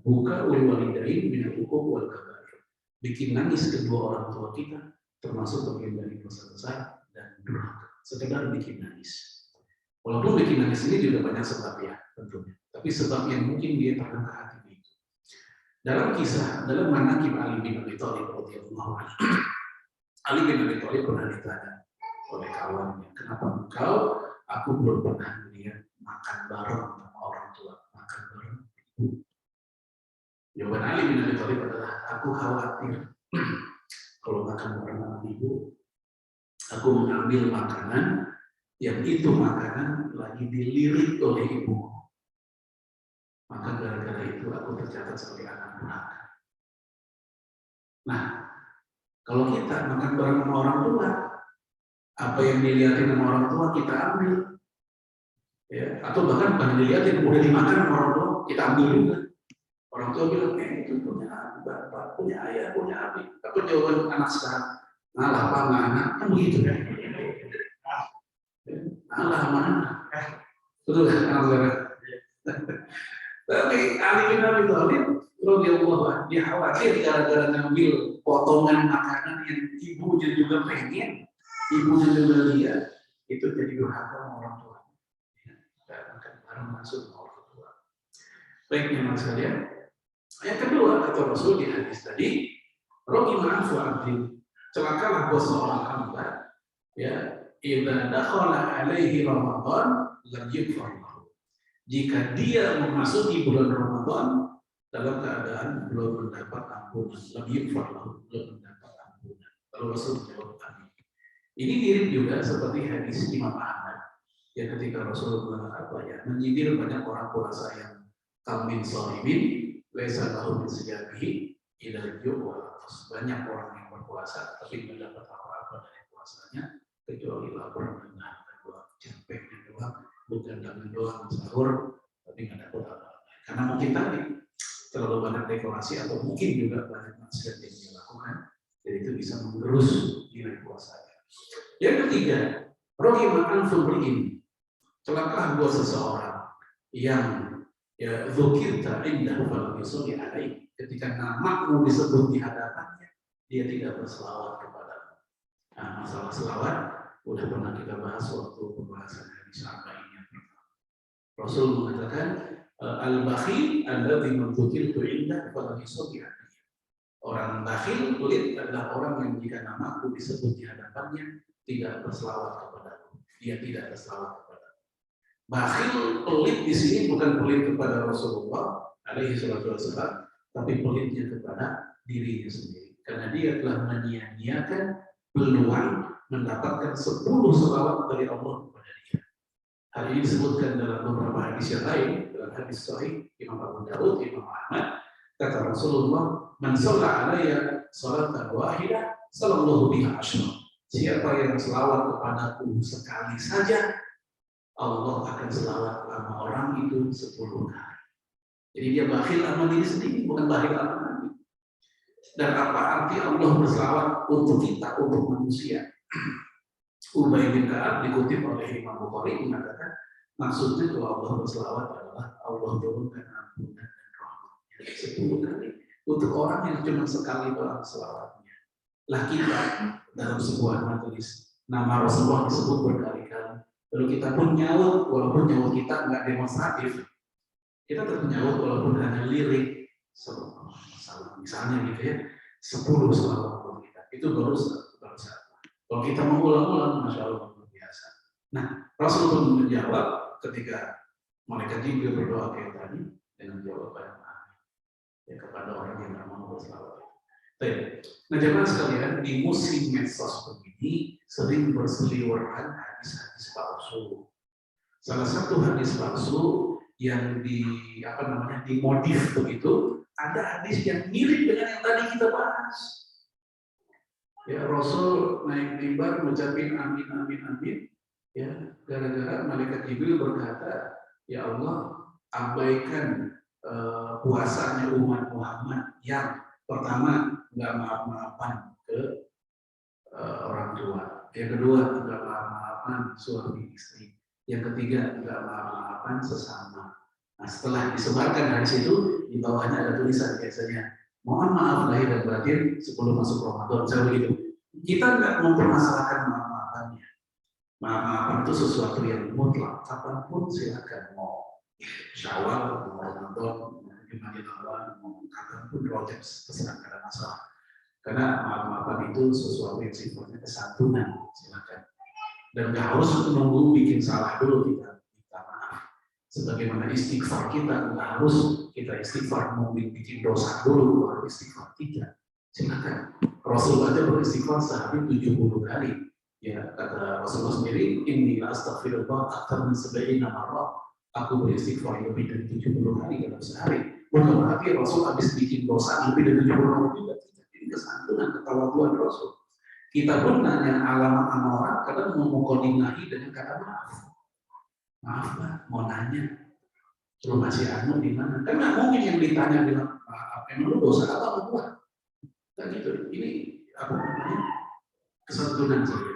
buka walidain minal huquq wal kabair. Bikin nangis kedua orang tua kita termasuk bagian dari dosa besar dan durhaka. Sekedar bikin nangis. Walaupun bikin nangis ini juga banyak sebab ya tentunya. Tapi sebab yang mungkin dia pernah ke hati itu. Dalam dalam manaqib Ali bin Abi Thalib radhiyallahu anhu. Ali bin Abi Thalib pernah ditanya oleh kawannya, kenapa engkau? Aku belum pernah melihat makan bareng sama orang tua, makan bareng ibu. Jawaban Ali bin Abi Thalib adalah, aku khawatir kalau makan bareng sama ibu, aku mengambil makanan yang itu makanan lagi dilirik oleh ibu. Maka gara-gara itu aku tercatat sebagai anak durhaka. Nah, kalau kita makan bareng sama orang tua, apa yang dilihatin sama orang tua kita ambil. Ya, atau bahkan bukan dilihatin, udah dimakan sama orang tua, kita ambil juga. Orang tua bilang, itu punya bapak, punya ayah, punya adik. Apa jawaban anak sekarang? Ngalah apa nggak anak? Kan begitu kan? Ngalah mana? Betul kan anak sekarang? Tapi Ali bin Abi Thalib radhiyallahu dia khawatir gara-gara ngambil potongan makanan yang ibunya juga pengen, ibunya juga lihat, itu jadi durhaka orang tua. Dan akan bareng masuk orang tua. Baik teman sekalian. Yang kedua kata Rasul di hadis tadi, Rohimah Abdi, celakalah bos seorang hamba, ya, idza dakhala alaihi Ramadan lam yukfar. Jika dia memasuki bulan Ramadan dalam keadaan belum mendapat ampunan, lebih belum mendapat ampunan. Kalau Rasul menjawab amin. Ini mirip juga seperti hadis Imam Ahmad yang ketika Rasul menyindir banyak orang puasa yang kamin sholimin, laisa lahu min siyabihi ila al-jum' wal atas. Banyak orang yang berpuasa tapi tidak dapat apa-apa dari puasanya kecuali lapar dan nahan, capeknya doang. Bukan dengan doang sahur, tapi nggak dapat apa-apa. Karena mungkin tadi terlalu banyak dekorasi atau mungkin juga banyak maksiat yang dilakukan, jadi itu bisa menggerus nilai puasanya. Yang ketiga, rohimah anfuriin, celakalah buat seseorang yang ya dzukirta indah fal yusalli alaih, ketika namamu disebut di hadapannya, dia tidak berselawat kepadamu. Nah, masalah selawat udah pernah kita bahas waktu pembahasan hadis arba'in. Rasul mengatakan al-bakhil alladzi dzukirtu indah fala yusalli alaihi. Orang bakhil pelit adalah orang yang jika namaku disebut di hadapannya tidak berselawat kepadaku. Dia tidak berselawat kepadaku. Bakhil pelit di sini bukan pelit kepada Rasulullah alaihi salatu wasallam, tapi pelitnya kepada dirinya sendiri. Karena dia telah menyia-nyiakan peluang mendapatkan 10 selawat dari Allah kepada dia. Hal ini disebutkan dalam beberapa hadis yang lain, dalam hadis sahih Imam Abu Dawud, Imam Ahmad, kata Rasulullah, "Man shalla alayya shalatan wahidah, sallallahu biha asyra." Siapa yang selawat kepadaku sekali saja, Allah akan selawat sama orang itu 10 kali. Jadi dia bakhil sama diri sendiri, bukan bakhil sama Nabi. Dan apa arti Allah berselawat untuk kita, untuk manusia? Ubay bin Ka'ab dikutip oleh Imam Bukhari mengatakan maksudnya kalau Allah berselawat adalah Allah turunkan ampunan dan rahmat 10 kali untuk orang yang cuma sekali doang selawatnya. Lah kita dalam sebuah majelis nama Rasulullah disebut berkali-kali. Lalu kita pun nyaut, walaupun nyaut kita nggak demonstratif, kita tetap nyaut walaupun hanya lirik. Misalnya gitu ya, 10 selawat buat kita. Itu baru satu. Kalau kita mau ulang-ulang, Masya Allah luar biasa. Nah, Rasul pun menjawab ketika malaikat Jibril berdoa kayak tadi dengan jawaban ya kepada orang yang tidak mau berselawat. Nah, jemaah sekalian, di musim medsos begini sering berseliweran hadis-hadis palsu. Salah satu hadis palsu yang dimodif begitu, ada hadis yang mirip dengan yang tadi kita bahas. Ya, Rasul naik mimbar mengucapkan amin amin amin, ya gara-gara malaikat Jibril berkata, ya Allah abaikan puasanya umat Muhammad yang pertama nggak maaf-maafan ke orang tua, yang kedua nggak maaf-maafan suami istri, yang ketiga nggak maaf-maafan sesama. Nah, setelah disebarkan hadis itu, di bawahnya ada tulisan biasanya, mohon maaf lahir dan batin sebelum masuk Ramadan. Saya begitu. Kita nggak mempermasalahkan maaf-maafannya. Maaf-maafan itu sesuatu yang mutlak. Kapanpun silakan, mau Syawal, mau Ramadan, mau Jumadil Awal, mau kapanpun rojak, terserah, nggak ada masalah. Karena maaf-maafan itu sesuatu yang sifatnya kesantunan, silakan. Dan nggak harus menunggu bikin salah dulu kita minta maaf. Sebagaimana istighfar kita nggak harus kita istighfar mau bikin dosa dulu baru istighfar, tidak. Silakan. Rasul aja beristighfar sehari 70 kali. Ya, kata Rasulullah sendiri, inni astaghfirullah akthar min 70 marrah. Aku beristighfar lebih dari 70 kali dalam sehari. Bukan berarti Rasul habis bikin dosa lebih dari 70 kali juga. Ini kesantunan, ketawaduan Rasul. Kita pun nanya alamat sama orang, kadang mau mengkodingahi dengan kata maaf. Maaf Pak, mau nanya. Rumah si Anu di mana? Kan nggak mungkin yang ditanya bilang, maaf, emang lu dosa apa mau buat? Kan gitu. Ini apa namanya? Kesantunan saja.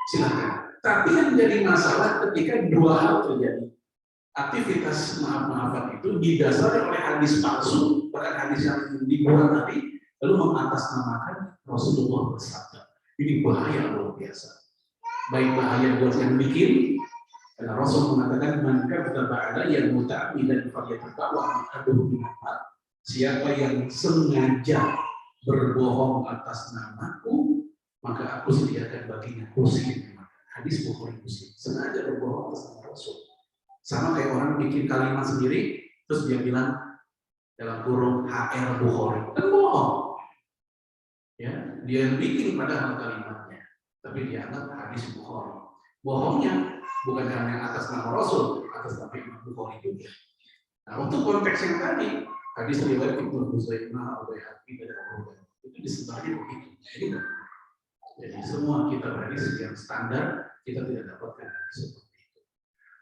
Silakan. Tapi yang menjadi masalah ketika dua hal terjadi. Aktivitas maaf-maafan itu didasari oleh hadis palsu, bahkan hadis yang dibuat tadi, lalu mengatasnamakan Rasulullah bersabda. Ini bahaya luar biasa. Baik bahaya buat yang bikin, karena Rasul mengatakan man kadzdzaba alayya muta'ammidan falyatabawa maq'adahu minan nar. Siapa yang sengaja berbohong atas namaku, maka aku sediakan baginya kursi di neraka. Hadis Bukhari Muslim. Sengaja berbohong atas nama Rasul. Sama kayak orang bikin kalimat sendiri, terus dia bilang dalam kurung HR Bukhari. Kan bohong. Ya, dia bikin padahal kalimatnya, tapi dia anggap hadis Bukhari. Bohongnya bukan hanya atas nama Rasul, atas nama Imam Bukhari juga. Nah, untuk konteks yang tadi, hadis riwayat Ibnu Huzaimah, Al-Baihaqi dan Al-Bukhari itu disebarkan begitu. Jadi semua kita hadis yang standar, kita tidak dapatkan hadis seperti itu.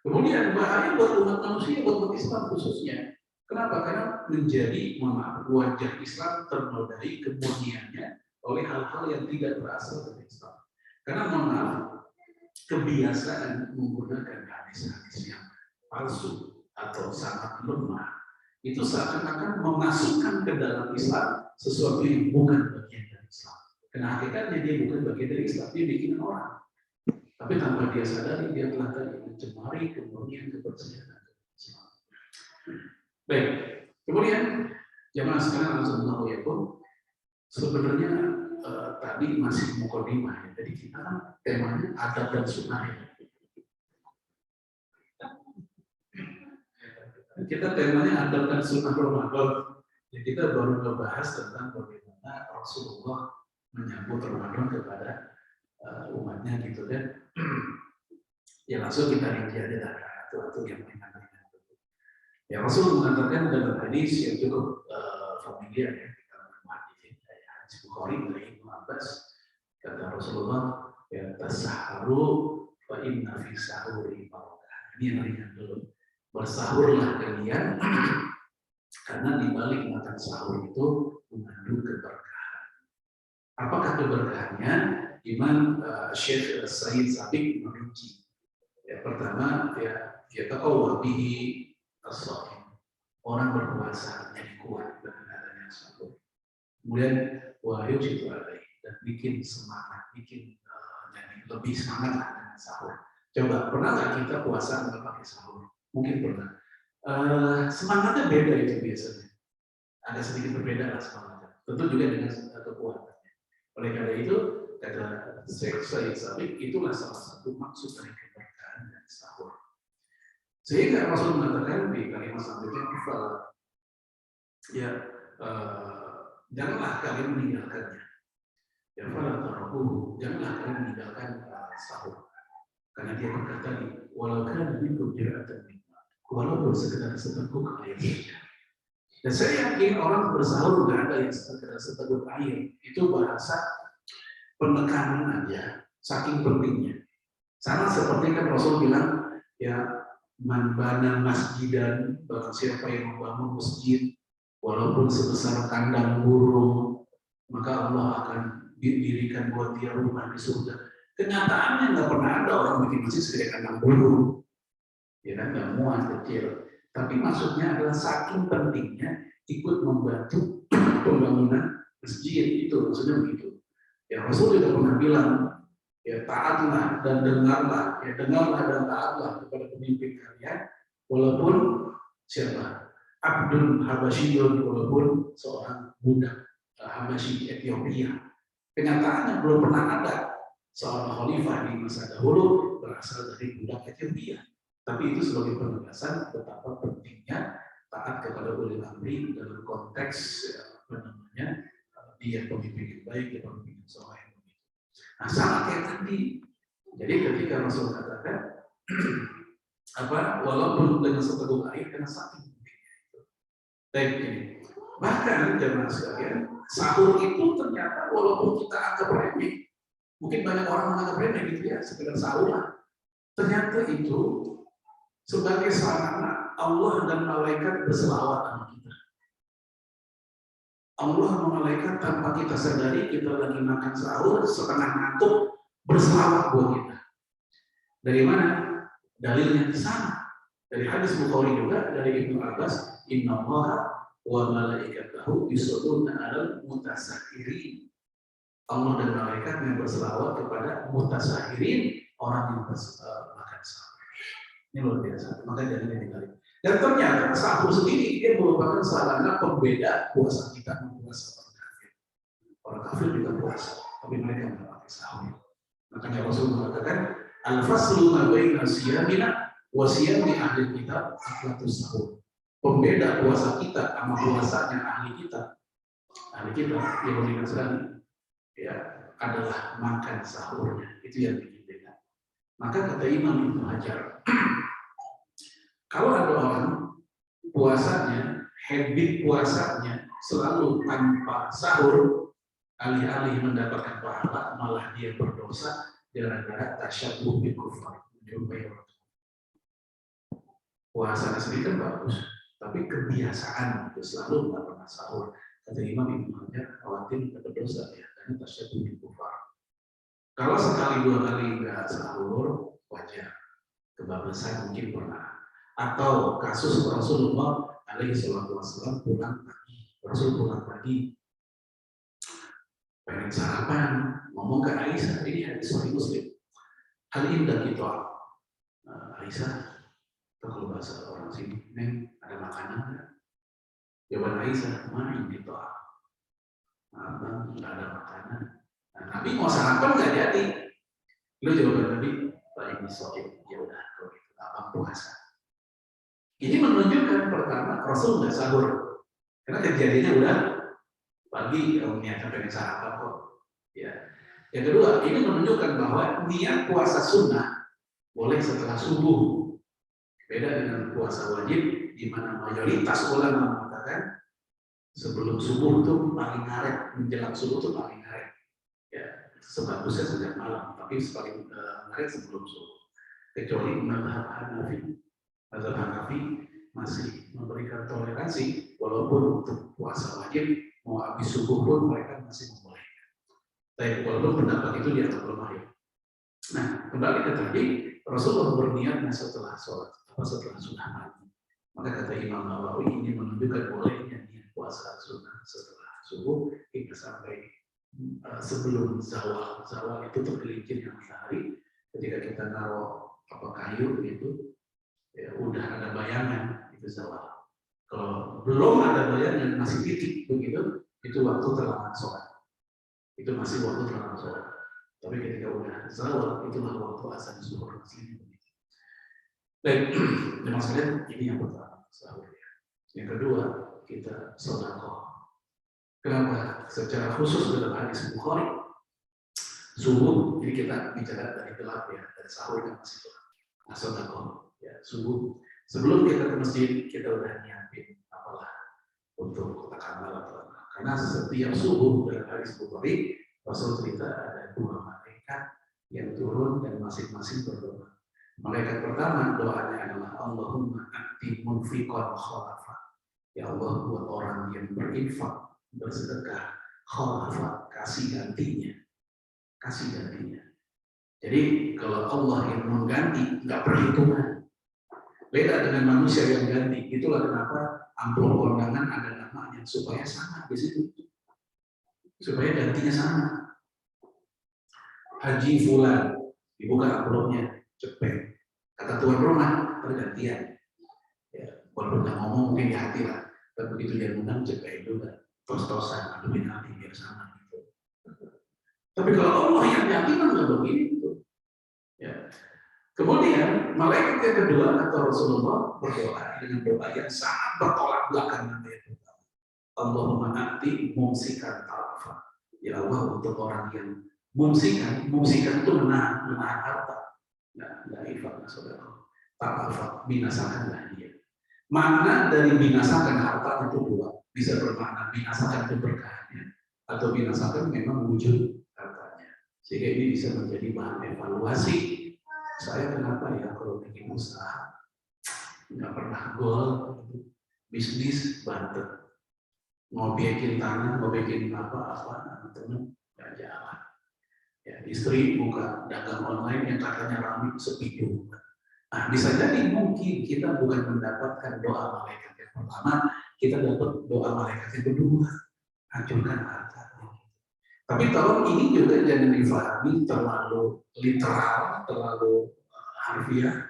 Kemudian bahaya buat umat manusia, buat umat Islam khususnya. Kenapa? Karena menjadi wajah Islam ternodai kemurniannya oleh hal-hal yang tidak berasal dari Islam. Karena mohon maaf, kebiasaan menggunakan hadis-hadis yang palsu atau sangat lemah itu seakan-akan memasukkan ke dalam Islam sesuatu yang bukan bagian dari Islam. Karena hakikatnya dia bukan bagian dari Islam, dia bikin orang. Tapi tanpa dia sadari, dia telah mencemari kemurnian kebersihan Islam. Baik, kemudian jamaah sekarang langsung tahu ya pun sebenarnya tadi masih mukadimah ya. Jadi kita kan temanya adab dan sunnah ya. Kita temanya adab dan sunnah Ramadan. Jadi kita baru membahas tentang bagaimana Rasulullah menyambut Ramadan kepada umatnya gitu kan. Ya langsung kita rinci aja satu-satu yang ringan-ringan. Ya Rasul mengatakan dalam hadis yang cukup familiar ya kita mengamati hadis Bukhari dari Ibnu Abbas, kata Rasulullah ya tasaharu fa inna fi sahuri barakah. Ini yang ringan dulu. Bersahurlah kalian karena di balik makan sahur itu mengandung keberkahan. Apakah keberkahannya? Imam Syekh Said Sabiq merinci. Ya, pertama ya kita tahu bihi as-shaim. Orang berpuasa menjadi kuat dengan adanya sahur. Kemudian wahyu itu ada dan bikin semangat, bikin jadi lebih semangat dengan sahur. Coba pernah nggak kita puasa nggak pakai sahur? Mungkin pernah. Semangatnya beda itu biasanya. Ada sedikit berbeda lah semangatnya. Tentu juga dengan kekuatannya. Oleh karena itu kata Syekh Said Sabiq itulah salah satu maksud dari keberkahan dari sahur. Sehingga Rasul mengatakan di kalimat selanjutnya, ya janganlah kalian meninggalkannya. Ya janganlah kalian meninggalkan sahur. Karena dia berkata di walaupun minkum jira'atan walaupun sekedar seteguk air saja. Dan saya yakin orang bersahur nggak ada yang sekedar seteguk air. Itu bahasa penekanan aja, saking pentingnya. Sama seperti kan Rasul bilang, ya man bana masjidan, barang siapa yang membangun masjid, walaupun sebesar kandang burung, maka Allah akan didirikan buat dia rumah di surga. Kenyataannya nggak pernah ada orang bikin masjid segede kandang burung, ya kan, nggak muat kecil. Tapi maksudnya adalah saking pentingnya ikut membantu pembangunan masjid, itu maksudnya begitu. Ya Rasul juga pernah bilang, ya taatlah dan dengarlah, ya dengarlah dan taatlah kepada pemimpin kalian, walaupun siapa, Abdul Habasyiyun, walaupun seorang budak Habasyi Ethiopia. Kenyataannya belum pernah ada seorang khalifah di masa dahulu berasal dari budak Ethiopia. Tapi itu sebagai penegasan betapa pentingnya taat kepada ulil amri dalam konteks dia pemimpin yang baik, dia pemimpin yang soleh. Nah sama kayak tadi. Jadi ketika Rasul katakan walaupun dengan seteguk air karena saking pentingnya itu. Baik ini. Bahkan jemaah sekalian, sahur itu ternyata walaupun kita anggap remeh, mungkin banyak orang menganggap remeh gitu ya, sekedar sahur lah. Ternyata itu sebagai sarana Allah dan malaikat berselawat sama kita. Allah dan malaikat tanpa kita sadari kita lagi makan sahur setengah ngantuk berselawat buat kita. Dari mana? Dalilnya di sana. Dari hadis Bukhari juga dari Ibnu Abbas, innallaha wa malaikatahu yusholluna 'alal mutasakhirin. Allah dan malaikat yang berselawat kepada mutasakhirin, orang yang makan sahur. Ini luar biasa. Maka dalilnya dikali. Dan ternyata sahur sendiri dia merupakan sarana pembeda puasa kita dengan puasa orang kafir. Orang kafir juga puasa, tapi mereka tidak pakai sahur. Makanya Rasul mengatakan al-faslu ma baina siyamina wa siyami ahli kitab aklatus sahur. Pembeda puasa kita sama puasanya ahli kita Yahudi Nasrani ya adalah makan sahurnya. Itu yang bikin beda. Maka kata Imam Ibnu Hajar, kalau ada orang puasanya, habit puasanya selalu tanpa sahur, alih-alih mendapatkan pahala, malah dia berdosa gara-gara tasyabbuh bil kufar. Puasanya sendiri kan bagus, tapi kebiasaan itu selalu nggak pernah sahur. Kata Imam Ibnu Hajar, khawatir kita berdosa ya, karena tasyabbuh bil kufar. Kalau sekali dua kali nggak sahur, wajar. Kebablasan mungkin pernah. Atau kasus Rasulullah alaihi wasallam pulang pagi. Rasul pulang pagi, pengen sarapan, ngomong ke Aisyah, ini hadis Sahih Muslim. Hal indah kita, Aisyah, kalau bahasa orang sini, Neng, ada makanan nggak? Jawaban Aisyah, mana yang kita? Abang, nggak ada makanan. Nah, Nabi mau sarapan nggak jadi. Lu jawaban Nabi, Pak ini sohib, ya udah, kalau gitu, abang puasa. Ini menunjukkan pertama Rasul nggak sahur, karena kejadiannya udah pagi, niatnya pengen sarapan kok. Ya. Yang kedua, ini menunjukkan bahwa niat puasa sunnah boleh setelah subuh. Beda dengan puasa wajib, di mana mayoritas ulama mengatakan sebelum subuh itu paling ngaret, menjelang subuh itu paling ngaret. Ya, sebagusnya sejak malam, tapi paling ngaret sebelum subuh. Kecuali mazhab Hanafi masih memberikan toleransi, walaupun untuk puasa wajib mau habis subuh pun mereka masih membolehkan. Tapi walaupun pendapat itu dianggap lemah ya. Nah, kembali ke tadi, Rasulullah berniatnya setelah sholat, setelah sunnah pagi. Maka kata Imam Nawawi ini menunjukkan bolehnya niat puasa sunnah setelah subuh itu sebelum zawal. Zawal itu tergelincirnya matahari. Ketika kita naruh kayu gitu, ya udah ada bayangan itu zawal. Kalau belum ada bayangan masih titik begitu, itu waktu terlambat sholat. Itu masih waktu terlambat sholat. Tapi ketika udah zawal, itulah waktu azan zuhur aslinya. Baik, teman sekalian, ini yang pertama sahur. Yang kedua, kita sedekah. Kenapa? Secara khusus dalam hadis Bukhari, subuh, jadi kita bicara dari gelap ya, dari sahur dan masih gelap. Nah, sedekah, ya subuh. Sebelum kita ke masjid, kita udah nyiapin apalah untuk kotak amal atau apa. Karena setiap subuh dalam hadis Bukhari, Rasul cerita ada 2 malaikat yang turun dan masing-masing berdoa. Malaikat pertama doanya adalah Allahumma a'ti munfiqan khalafa. Ya Allah, buat orang yang berinfak, bersedekah, khalafa, kasih gantinya. Kasih gantinya. Jadi kalau Allah yang mengganti, nggak perhitungan. Beda dengan manusia yang ganti. Itulah kenapa amplop kondangan ada namanya supaya sama di situ. Supaya gantinya sama. Haji Fulan, dibuka amplopnya, cepet. Kata tuan rumah, pergantian. Ya, walaupun nggak ngomong mungkin di hati lah. Tapi begitu dia undang, cepet juga. Tos-tosan, aduin hati biar sama gitu. Tapi kalau Allah yang yakin nggak begitu. Ya. Kemudian malaikat yang kedua atau Rasulullah berdoa dengan doa yang sangat bertolak belakang dengan ayat pertama. Allahumma a'ti mumsikan tarafa. Ya Allah, untuk orang yang mumsikan itu menahan harta. Nggak infak, saudara. Tarafa, binasakanlah dia. Makna dari binasakan harta itu 2. Bisa bermakna binasakan keberkahannya atau binasakan memang wujud hartanya. Sehingga ini bisa menjadi bahan evaluasi. Saya kenapa ya kalau bikin usaha nggak pernah gol, bisnis bantet, mau bikin tanah, mau bikin apa teman nggak jalan. Ya, istri buka dagang online yang katanya ramai sepi juga. Nah, bisa jadi mungkin kita bukan mendapatkan doa malaikat yang pertama, kita dapat doa malaikat yang kedua, hancurkan harta. Tapi tolong ini juga jangan difahami terlalu literal, terlalu harfiah.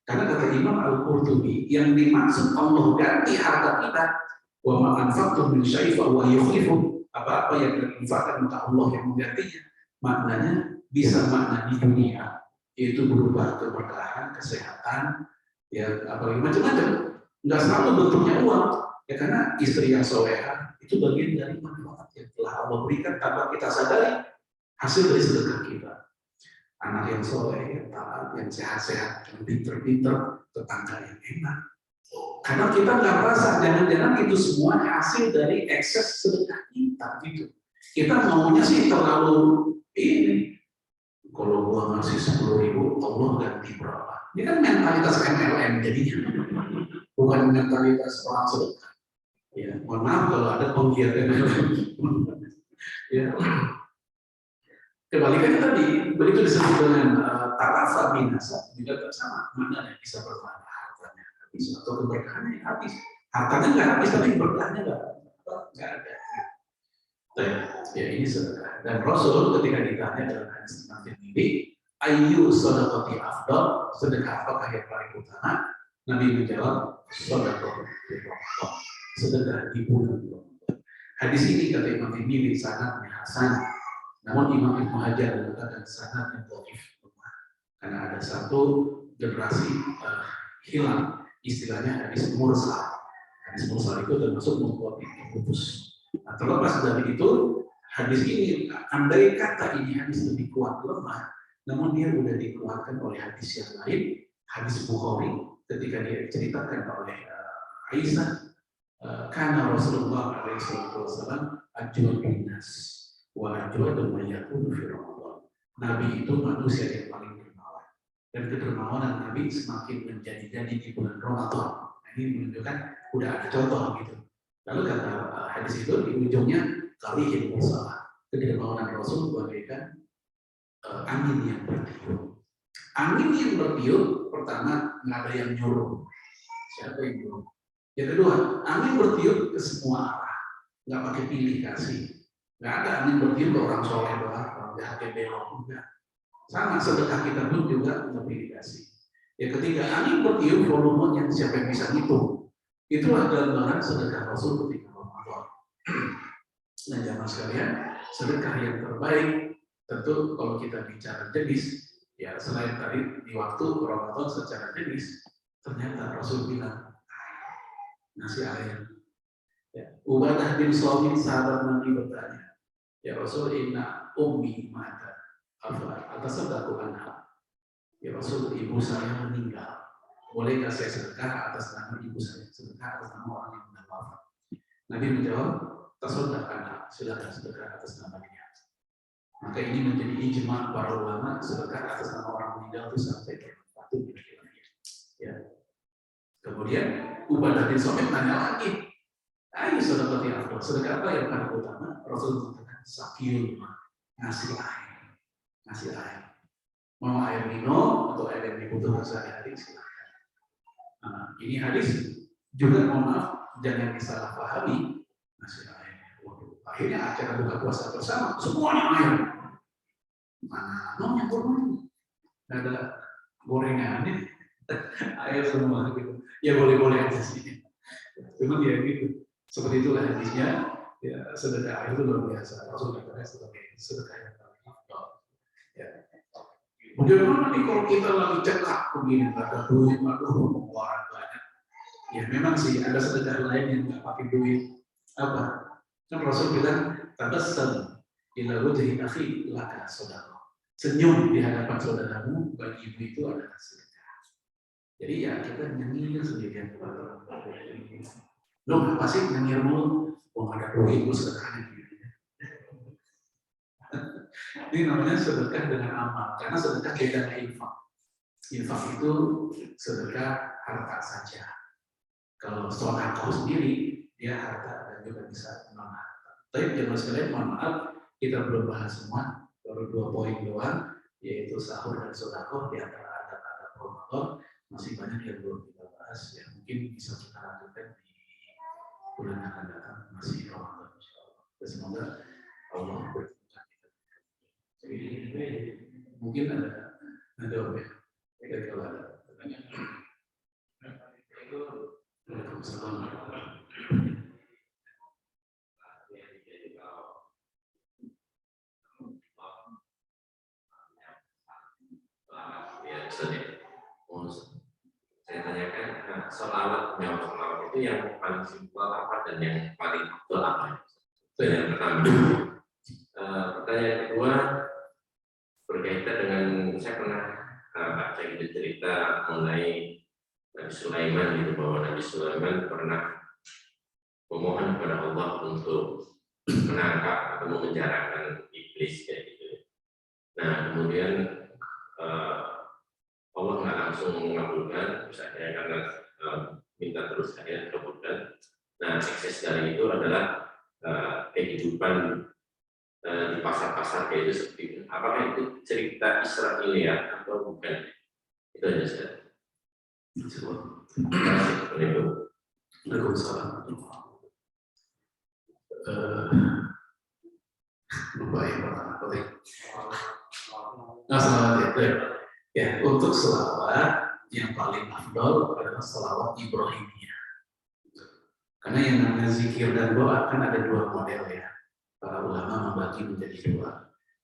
Karena kata Imam Al-Qurtubi, yang dimaksud Allah ganti harta kita, wa ma anfaqtum min syai'in fa huwa yukhlifu. Apa-apa yang diinfakkan maka Allah yang menggantinya. Maknanya bisa makna di dunia, yaitu berupa keberkahan, kesehatan, ya apalagi macam-macam. Nggak selalu bentuknya uang, ya karena istri yang soleha itu bagian dari manfaat yang telah Allah berikan tanpa kita sadari, hasil dari sedekah kita. Anak yang soleh, yang taat, yang sehat-sehat, yang pinter-pinter, tetangga yang enak. Karena kita nggak merasa, jangan-jangan itu semua hasil dari ekses sedekah kita gitu. Kita maunya sih terlalu ini. Kalau gua ngasih 10.000, Allah ganti berapa? Ini kan mentalitas MLM jadinya, bukan mentalitas orang sedekah. Ya, mohon maaf kalau ada penggiat MLM. Ya. Kebalikannya tadi, begitu disebut dengan tarafa binasa, juga sama, mana yang bisa bermakna hartanya habis atau keberkahannya habis. Hartanya nggak habis, tapi keberkahannya nggak ada. Ya ini sedekah. Dan Rasul ketika ditanya dalam hadis tentang ini, ayu sedekati afdal, sedekah apakah yang paling utama? Nabi menjawab, sedekah di bulan Ramadan. Hadis ini kata Imam Tirmidzi sanadnya hasan. Namun Imam Ibnu Hajar mengatakan sanadnya dhaif, karena ada satu generasi hilang, istilahnya hadis mursal. Hadis mursal itu termasuk mengkutip putus. Nah, terlepas dari itu, hadis ini andai kata ini hadis lebih kuat lemah, namun dia sudah dikuatkan oleh hadis yang lain, hadis Bukhari ketika dia diceritakan oleh Aisyah, karena Rasulullah SAW ajwal binas. Wajah dan mayatun fi Ramadan. Nabi itu manusia yang paling dermawan, dan kedermawanan Nabi semakin menjadi-jadi di bulan Ramadan. Nah, ini menunjukkan udah ada contoh gitu. Lalu kata hadis itu di ujungnya kalihin bersalah. Kedermawanan Rasul bagaikan angin yang bertiup. Angin yang bertiup pertama nggak ada yang nyuruh. Siapa yang nyuruh? Yang kedua, angin bertiup ke semua arah, nggak pakai pilih kasih. Nggak ada angin bertiup ke orang soleh doang, orang jahat yang belok enggak. Sama sedekah kita pun juga terindikasi. Yang ketiga, angin bertiup volumenya siapa yang bisa ngitung? Itulah gambaran sedekah Rasul ketika Ramadan. Nah, jamaah sekalian, sedekah yang terbaik tentu kalau kita bicara jenis, ya selain tadi di waktu Ramadan secara jenis, ternyata Rasul bilang nasi air. Ya. Ubadah bin Samit sahabat Nabi bertanya, ya Rasul, inna ummi mata atas sedekah anha. Ya Rasul, ibu saya meninggal. Bolehkah saya sedekah atas nama ibu saya? Sedekah atas nama orang yang sudah wafat. Nabi menjawab, tasaddaqanha, silakan sedekah atas nama dia. Maka ini menjadi ijma para ulama, sedekah atas nama orang meninggal itu sampai bermanfaat ya. Kemudian Ubadah bin Samit tanya lagi, ayo sedekah yang afdal, sedekah apa yang paling utama? Rasul mengatakan sakiyul, ngasih air, ngasih air. Mau air minum atau air yang dibutuhkan sehari-hari silakan. Nah, ini hadis juga mohon maaf jangan disalahpahami ngasih air. Akhirnya acara buka puasa bersama semuanya air. Mana nomnya kurang? Ada gorengan ini air semua gitu. Ya boleh-boleh aja sih. Cuma dia gitu. Seperti itulah hadisnya. Ya sedekah air itu luar biasa. Rasul katakan sebagai sedekah yang paling afdal. Ya. Bagaimana nih kalau kita lagi cekak begini, nggak ada duit, aduh pengeluaran banyak. Ya memang sih ada sedekah lain yang nggak pakai duit. Apa? Kan Rasul bilang, tabassam ila wajhi akhi laka sedekah. Senyum di hadapan saudaramu bagi ibu itu adalah sedekah. Jadi ya kita nyengir sendirian kepada orang. Lo apa sih nyengir mulu? Oh ada duit, gue sedekahnya gitu. Ini namanya sedekah dengan amal, karena sedekah beda dengan infak. Infak itu sedekah harta saja. Kalau sedekah sendiri, dia harta dan juga bisa non harta. Tapi jemaah sekalian, mohon maaf, kita belum bahas semua, baru 2 poin doang, yaitu sahur dan sedekah di antara adab-adab Ramadan. Masih banyak yang belum kita bahas, ya mungkin bisa kita lanjutkan di bulan yang akan datang, masih Ramadan, insyaallah. Semoga Allah berkah kita. Jadi mungkin ada apa ya? Kalau ada pertanyaan. Saya tanyakan, sholawat itu yang paling simpel apa dan yang paling betul apa? Itu yang pertama. Pertanyaan kedua berkaitan dengan saya pernah baca gitu cerita mengenai Nabi Sulaiman gitu, bahwa Nabi Sulaiman pernah memohon kepada Allah untuk menangkap atau memenjarakan iblis kayak gitu. Nah kemudian Allah nggak langsung mengabulkan, misalnya karena minta terus akhirnya kabulkan. Nah ekses dari itu adalah kehidupan di pasar-pasar kayak itu seperti itu. Apakah itu cerita Israelia atau bukan? Itu aja saja. Waalaikumsalam. Lupa yang pertama. Nah, selawat ya. Ya, untuk selawat yang paling afdal adalah selawat Ibrahimiyah. Karena yang namanya zikir dan doa kan ada 2 model ya. Para ulama membagi menjadi 2.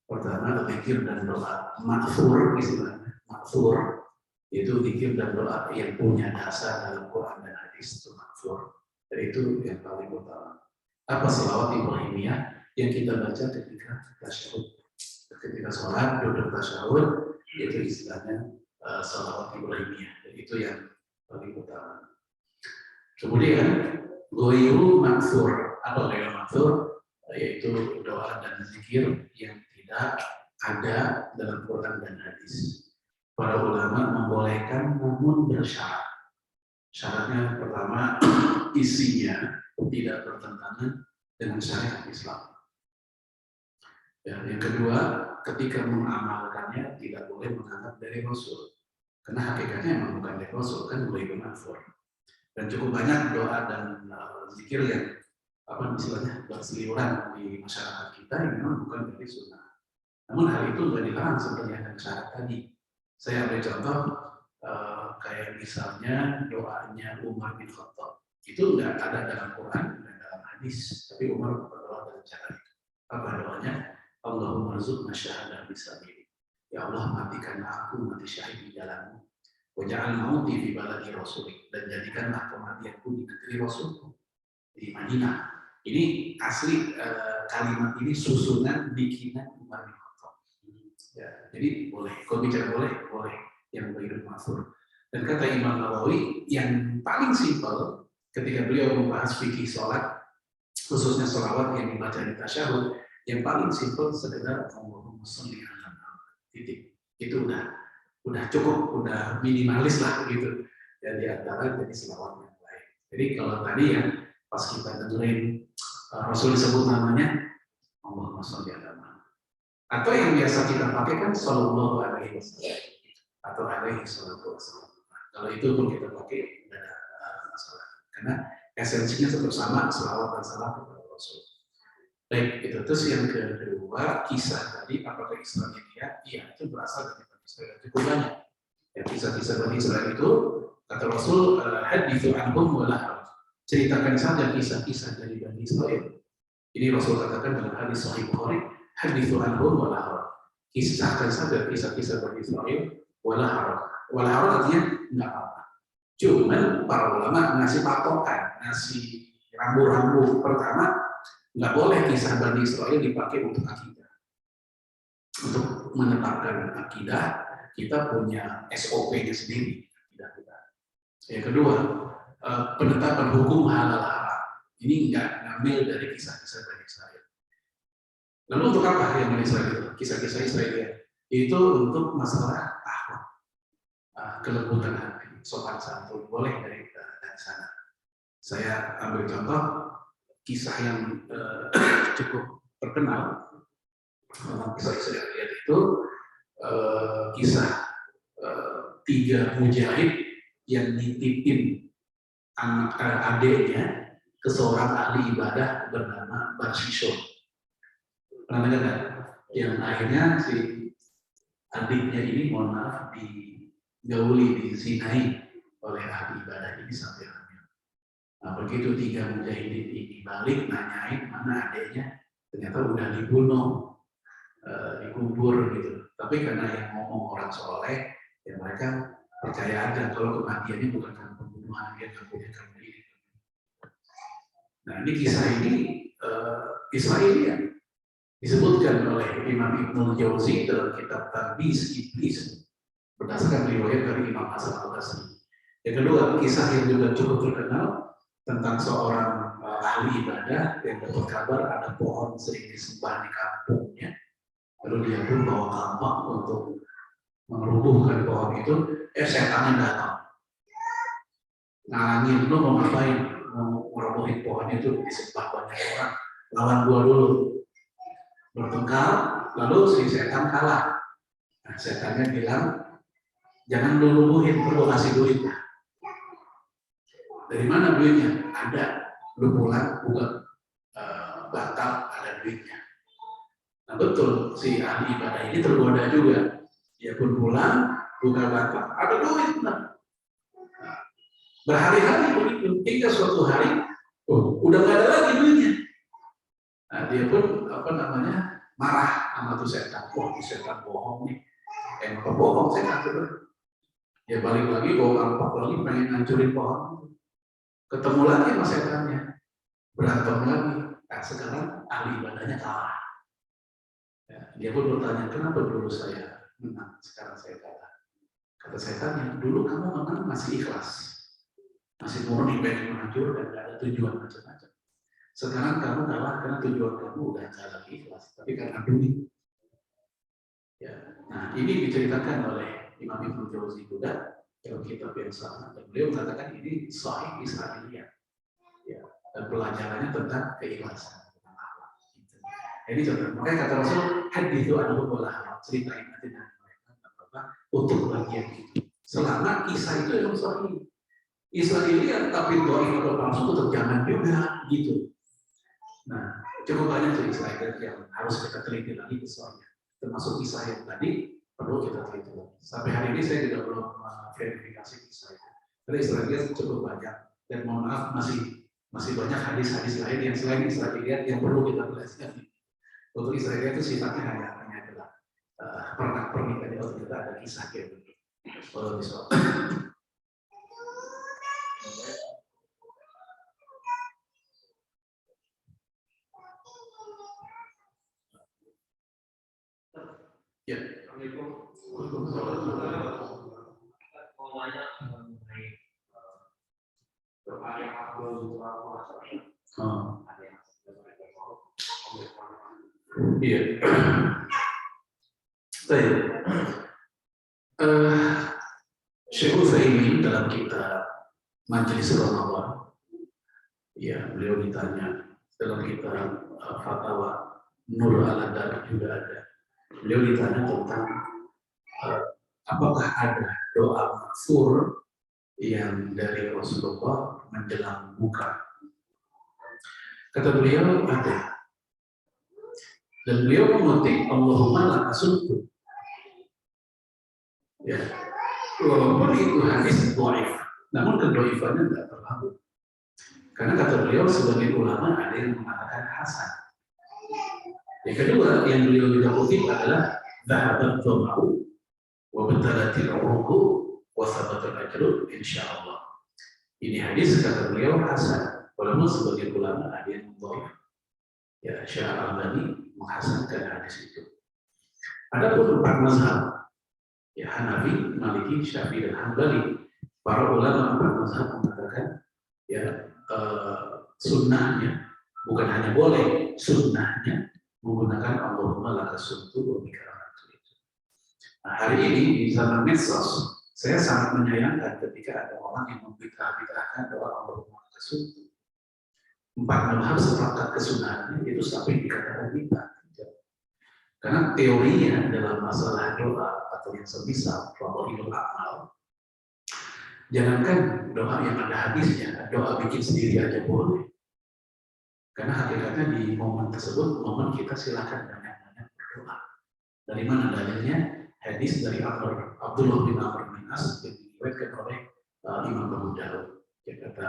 Pertama, zikir dan doa ma'thur, istilahnya ma'thur. Itu zikir dan doa yang punya dasar dalam Quran dan hadis, itu ma'thur. Dan itu yang paling utama. Apa selawat Ibrahimiyah yang kita baca ketika tasyahud, ketika sholat duduk tasyahud, itu istilahnya selawat Ibrahimiyah. Dan itu yang paling utama. Kemudian ghairu ma'thur, apa ghairu ma'thur? Yaitu doa dan zikir yang tidak ada dalam Quran dan hadis. Para ulama membolehkan namun bersyarat. Syaratnya pertama, isinya tidak bertentangan dengan syariat Islam. Dan yang kedua, ketika mengamalkannya tidak boleh menganggap dari Rasul. Karena hakikatnya memang bukan dari Rasul, kan boleh bermanfaat. Dan cukup banyak doa dan zikir yang apa istilahnya berseliweran di masyarakat kita yang memang bukan dari sunnah. Namun hal itu nggak dilarang sebenarnya dengan syarat tadi. Saya ambil contoh kayak misalnya doanya Umar bin Khattab itu nggak ada dalam Quran, nggak dalam hadis, tapi Umar berdoa dengan cara itu. Apa doanya? Allahumma rzuqna syahadah bisabili. Ya Allah, matikan aku mati syahid di jalanmu. Waja'al mauti fi baladi rasulik, dan jadikanlah kematianku di negeri Rasulku di Madinah. Ini asli kalimat ini susunan bikinan Umar bin Khattab. Ya, jadi boleh, kalau bicara boleh yang berhidup mafur. Dan kata Imam Nawawi yang paling simpel ketika beliau membahas fikih sholat, khususnya sholawat yang dibaca di tasyahud, yang paling simpel sekedar Allahumma sholli ala Muhammad. Titik. Itu udah cukup, udah minimalis lah gitu. Ya di antara jadi sholawat yang lain. Jadi kalau tadi yang pas kita dengerin Rasul disebut namanya Allahumma sholli ala Muhammad. Atau yang biasa kita pakai kan sallallahu alaihi wasallam atau alaihi salatu wasallam. Kalau itu pun kita pakai tidak ada masalah. Karena esensinya tetap sama, selawat dan salam kepada Rasul. Baik, itu terus yang kedua, kisah tadi apakah Israiliyat? Iya, itu berasal dari Bani Israil cukup banyak. Ya, kisah-kisah Bani Israil itu kata Rasul, hadithu anhum wa la haraj. Ceritakan saja kisah-kisah dari Bani Israil. Ini Rasul katakan dalam hadis Sahih Bukhari, hadithu anhum wa la haraj. Kisahkan saja kisah-kisah Bani Israil wa la haraj. Wa la haraj artinya enggak apa-apa. Cuman para ulama ngasih patokan, ngasih rambu-rambu. Pertama, nggak boleh kisah Bani Israil dipakai untuk akidah. Untuk menetapkan akidah, kita punya SOP-nya sendiri. Yang kedua, penetapan hukum halal haram. Ini nggak ngambil dari kisah-kisah Bani Israil. Lalu untuk apa yang Bani Israil itu? Kisah-kisah Israel itu untuk masalah akhlak, kelembutan hati, sopan santun, boleh dari sana. Saya ambil contoh kisah yang cukup terkenal dalam kisah Israel itu kisah 3 mujahid yang nitipin adiknya ke seorang ahli ibadah bernama Barsishon. Pernah dengar kan? Yang akhirnya si adiknya ini mohon maaf digauli, dizinai oleh ahli ibadah ini sampai hamil. Nah begitu 3 mujahid ini balik nanyain mana adiknya, ternyata udah dibunuh, dikubur gitu. Tapi karena yang ngomong orang soleh, ya mereka percaya aja kalau kematiannya bukan karena pembunuhan, dia nggak punya karena diri. Nah ini kisah ini Israiliyat disebutkan oleh Imam Ibnu Jauzi dalam kitab Talbis Iblis berdasarkan riwayat dari Imam Hasan Al-Basri. Yang kedua, kisah yang juga cukup terkenal tentang seorang ahli ibadah yang dapat kabar ada pohon sering disembah di kampungnya, lalu dia pun bawa kampak untuk merubuhkan pohon itu. Setannya datang ngalangin, lu mau ngapain, mau merobohin pohon itu, disembah banyak orang, lawan gua dulu. Bertengkar, lalu si setan kalah. Nah, setannya bilang, jangan lu rubuhin, perlu kasih duit. Dari mana duitnya? Ada, lu pulang buka bantal, ada duitnya. Nah betul, si ahli ibadah ini tergoda juga. Dia pun pulang, buka bantal, ada duit. Nah, berhari-hari begitu, hingga suatu hari, udah nggak ada lagi duitnya. Nah, dia pun marah sama tuh setan. Wah, setan bohong nih. Kenapa bohong setan itu? Dia balik lagi, bawa kampak lagi, pengen ngancurin pohon. Ketemu lagi sama setannya, berantem lagi. Nah, sekarang ahli ibadahnya kalah. Ya, dia pun bertanya, kenapa dulu saya menang, sekarang saya kalah? Kata setannya, dulu kamu menang masih ikhlas, masih murni pengen menghancurkan, tidak ada tujuan macam-macam. Sekarang kamu kalah karena tujuan kamu udah nggak lagi ikhlas, tapi karena duit. Ya, nah ini diceritakan oleh Imam Ibnu Jauzi juga dalam kitab yang sama, dan beliau mengatakan ini Sahih Israiliyat. Ya, dan pelajarannya tentang keikhlasan, tentang akhlak. Gitu. Jadi contoh, makanya kata Rasul, hadithu anhum wa la haraj, ceritain aja dengan mereka apa untuk bagian itu. Selama kisah itu yang sahih. Israiliyat tapi dhaif atau palsu tetap jangan juga gitu. Nah, cukup banyak tuh kisah yang harus kita teliti lagi soalnya. Termasuk kisah yang tadi perlu kita teliti lagi. Sampai hari ini saya juga belum verifikasi kisah itu. Karena Israel cukup banyak dan mohon maaf masih banyak hadis-hadis lain yang selain Israel yang perlu kita pelajari. Untuk Israel itu sifatnya hanya adalah pernak-pernik aja. Oh ternyata ada kisah kayak begitu. Kalau bisa. Ya. Iya. Baik. Syekh Utsaimin dalam kitab Majelis Ramadan, ya beliau ditanya dalam kitab Fatwa Nur al-Adab juga ada. Beliau ditanya tentang apakah ada doa maghfur yang dari Rasulullah menjelang buka. Kata beliau ada. Dan beliau mengutip Allahumma laka sumtu. Ya. Walaupun itu hadis dhaif, namun kedhaifannya tidak terlalu. Karena kata beliau sebagai ulama ada yang mengatakan hasan. Yang kedua yang beliau juga kutip adalah dhahabat dhama'u wa batalatil uruqu wa sabatul ajru insyaallah. Ini hadis kata beliau hasan. Walaupun sebagai ulama ada yang dhaif. Ya, Syekh Al-Albani menghasankan hadis itu. Adapun empat mazhab, ya Hanafi, Maliki, Syafi'i dan Hambali, para ulama empat mazhab mengatakan ya sunnahnya bukan hanya boleh, sunnahnya menggunakan Allahumma laka sumtu wa bika amantu. Nah, hari ini di zaman medsos saya sangat menyayangkan ketika ada orang yang membid'ahkan doa Allahumma laka sumtu. Empat mazhab sepakat kesunahannya itu sampai dikatakan bid'ah. Karena teorinya dalam masalah doa atau yang semisal fadhailul a'mal, jangankan doa yang ada hadisnya, doa bikin sendiri aja boleh. Karena hakikatnya di momen tersebut, momen kita silakan banyak-banyak berdoa. Dari mana dalilnya? Hadis dari Abdullah bin Amr bin As yang diriwayatkan oleh Imam Abu Dawud. Dia kata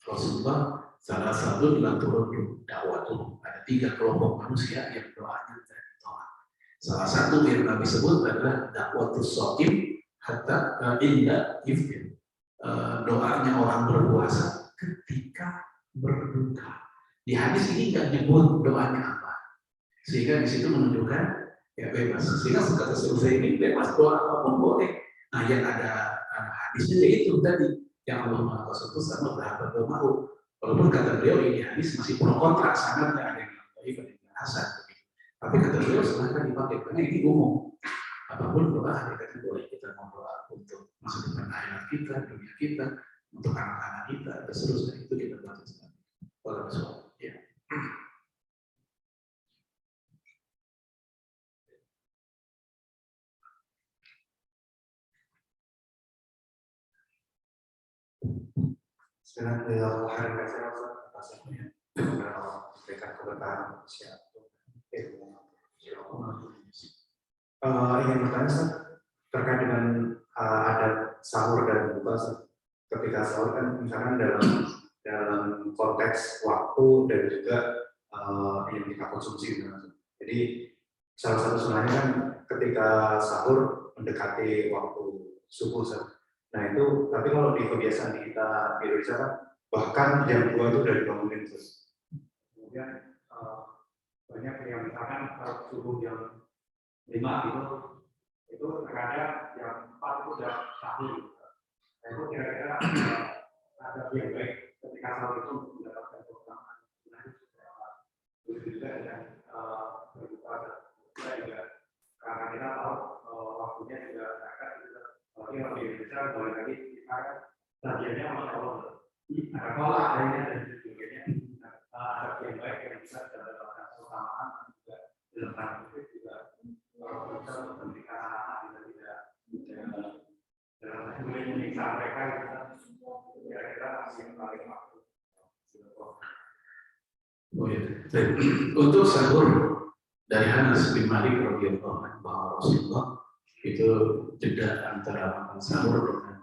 Rasulullah, salah satu adalah turun dakwatuh. Ada 3 kelompok manusia yang doanya tidak ditolak. Salah satu yang Nabi sebut adalah dakwatus shaim hatta inda iftir. Doanya orang berpuasa ketika berbuka. Di hadis ini nggak nyebut doanya apa, sehingga di situ menunjukkan ya bebas. Sehingga kata selesai ini bebas doa apapun boleh. Nah yang ada hadisnya itu tadi yang Allah Maha Kuasa itu sama berapa mau. Walaupun kata beliau ini hadis masih pro kontra, sangatnya ada yang baik ada yang hasan. Tapi kata beliau silahkan dipakai karena ini umum. Apapun doa hakikatnya boleh kita mau doa untuk masa depan akhirat kita, dunia kita, untuk anak-anak kita, dan seterusnya itu kita buat Islam. Kalau soal ya. Sekarang beliau hari kasih atas memberikan keberkahan manusia untuk ilmu. Ingin bertanya terkait dengan adat sahur dan buka. Ketika sahur kan misalkan dalam konteks waktu dan juga yang kita konsumsi. Jadi salah satu sunahnya kan ketika sahur mendekati waktu subuh. Nah itu, tapi kalau di kebiasaan kita di Indonesia kan bahkan jam 2 itu udah dibangunin terus. Kemudian banyak yang misalkan subuh jam 5 gitu, itu terkadang jam 4 itu udah sahur. Nah itu kira-kira ada yang baik ketika sahur itu untuk mendapatkan keutamaan. Nah itu juga dengan berbuka juga karena kita tahu waktunya juga akan tapi kalau di Indonesia boleh lagi kita bagiannya masya Allah ada pola adanya dan sebagainya ada yang baik yang bisa mendapatkan keutamaan juga dalam hal itu juga bisa memberikan anak-anak kita tidak dalam menyiksa mereka kita kira-kira masih paling waktu Oh ya. Untuk sahur dari Anas bin Malik radhiyallahu anhu bahwa Rasulullah itu jeda antara makan sahur dengan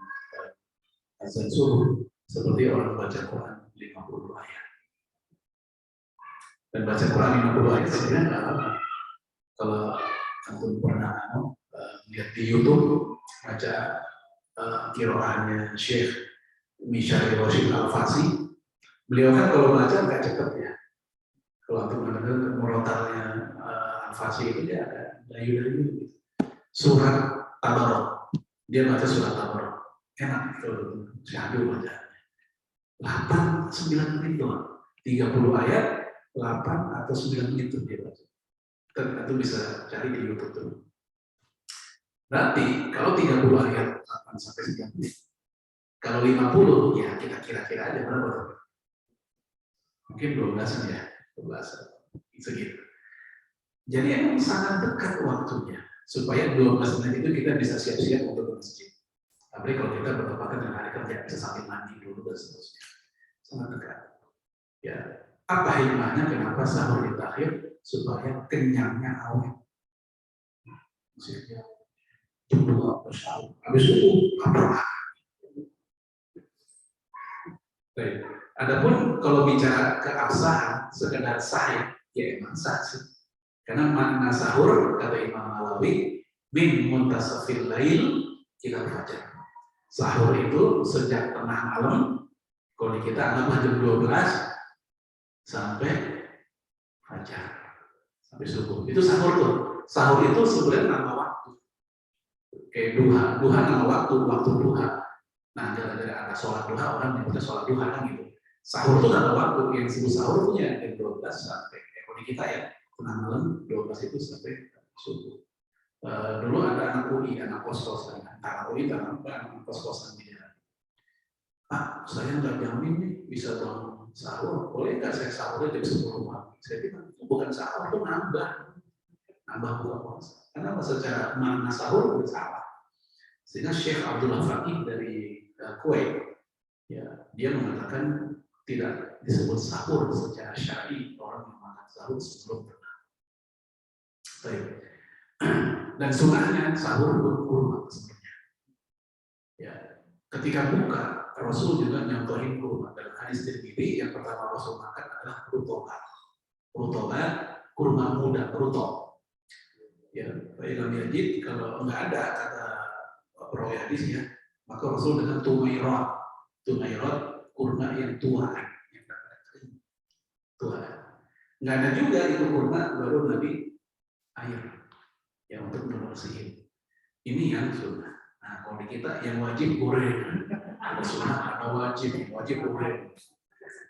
azan subuh seperti orang baca Quran 50 ayat. Dan baca Quran 50 ayat sebenarnya nggak apa. Kalau antum pernah lihat di YouTube baca qiraahnya Syekh Mishari Rashid Al-Fasi, beliau kan kalau baca nggak cepat ya. Kalau antum mendengar murotalnya Al-Fasi itu dia ada dayu-dayu. Surat Tabarok, dia baca surat Tabarok, enak kalau syahdu bacanya. 8-9 menit doang, 30 ayat, 8 atau 9 menit itu dia baca. Itu bisa cari di YouTube tuh. Berarti kalau 30 ayat 8 sampai 9 menit, kalau 50 ya kita kira-kira aja berapa? Mungkin 12 ya, 12 segitu. Jadi emang sangat dekat waktunya supaya 12 menit itu kita bisa siap-siap untuk ke masjid. Tapi kalau kita bertepatan dengan hari kerja bisa sambil mandi dulu dan seterusnya. Sangat dekat. Ya, apa hikmahnya kenapa sahur ditakhir supaya kenyangnya awet? Maksudnya tunggu apa sahur? Habis itu apa? Baik. Adapun kalau bicara keabsahan, sekedar sah ya emang sah sih. Karena makna sahur kata Imam Nawawi min muntasafil lail ila fajar. Sahur itu sejak tengah malam, kalau kita anggap jam 12 sampai fajar, sampai subuh. Itu sahur tuh. Sahur itu sebenarnya nama waktu. Kayak duha nama waktu duha. Nah, gara-gara ada sholat duha, orang yang sholat duha kan gitu. Sahur itu nama waktu, yang disebut sahur itu ya jam 12 sampai, kalau di kita ya, tengah malam 12 itu sampai subuh. Dulu ada anak UI, anak kos-kosan. Anak UI, anak kos-kosan di jalan. Pak, saya nggak jamin nih bisa bangun sahur. Boleh nggak saya sahurnya jam 10 malam? Saya bilang, bukan sahur, itu nambah buka puasa. Karena secara makna sahur itu salah. Sehingga Syekh Abdullah Faqih dari Kuwait, ya, dia mengatakan tidak disebut sahur secara syar'i orang yang makan sahur sebelum berenang. Baik. Dan sunnahnya sahur berkurma sebenarnya. Ya, ketika buka Rasul juga nyontohin kurma. Dalam hadis Tirmidzi yang pertama Rasul makan adalah rutobat. Rutobat, kurma muda, rutop. Ya, dalam hadis kalau nggak ada kata perawi hadisnya, maka Rasul dengan tumairot, kurma yang tua, tua. Nggak ada juga itu kurma baru Nabi air yang untuk membersihin. Ini yang sunnah. Nah, kalau di kita yang wajib goreng. Ada sunnah, ada wajib goreng.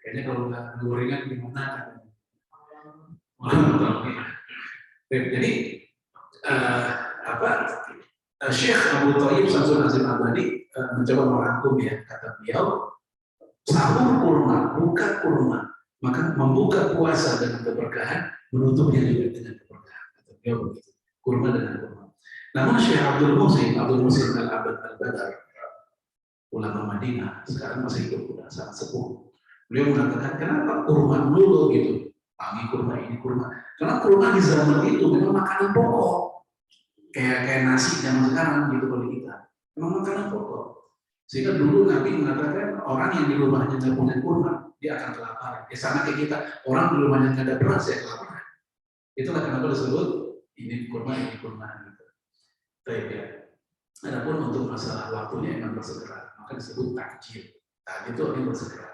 Kayaknya kalau nggak gorengan gimana kan? Jadi Syekh Abu Thayyib Samsul Nazim Abadi mencoba merangkum ya, kata beliau, sahur kurma, buka kurma, maka membuka puasa dengan keberkahan, menutupnya juga dengan keberkahan. Kata beliau begitu, kurma dengan kurma. Namun Syekh Abdul Muhsin Al-Abad Al-Badar, ulama Madinah, sekarang masih hidup, sudah sangat sepuh. Beliau mengatakan, kenapa kurma dulu gitu? Pagi kurma, ini kurma. Karena kurma di zaman itu memang makanan pokok. Kayak nasi zaman sekarang gitu kalau kita. Memang makanan pokok. Sehingga dulu Nabi mengatakan, orang yang di rumahnya nggak punya kurma, dia akan kelaparan. Ya sama kayak kita, orang di rumahnya nggak ada beras, ya kelaparan. Itulah kenapa disebut, ini kurma gitu. Baik ya. Adapun untuk masalah waktunya yang bersegera, maka disebut takjil. Takjil itu artinya bersegera.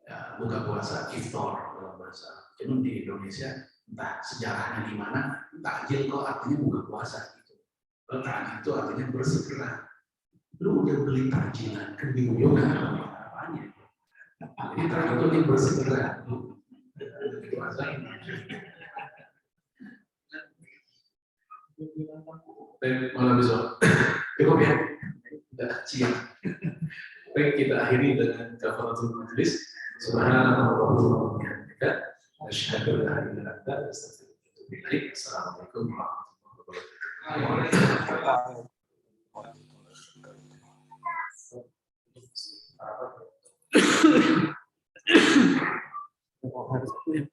Ya, buka puasa, iftar dalam bahasa. Cuma di Indonesia, entah sejarahnya di mana, takjil kok artinya buka puasa gitu. Takjil itu artinya bersegera. Lu udah beli takjilan, kan bingung juga apanya. Jadi takjil itu artinya bersegera. Itu asalnya. Baik, malam besok. Cukup ya? Sudah siang. Baik, kita akhiri dengan kafaratul majlis. Subhanallah wa bihamdika, asyhadu an la ilaha illa anta, astaghfiruka wa atubu ilaik. Assalamualaikum warahmatullahi wabarakatuh. Harus aku yang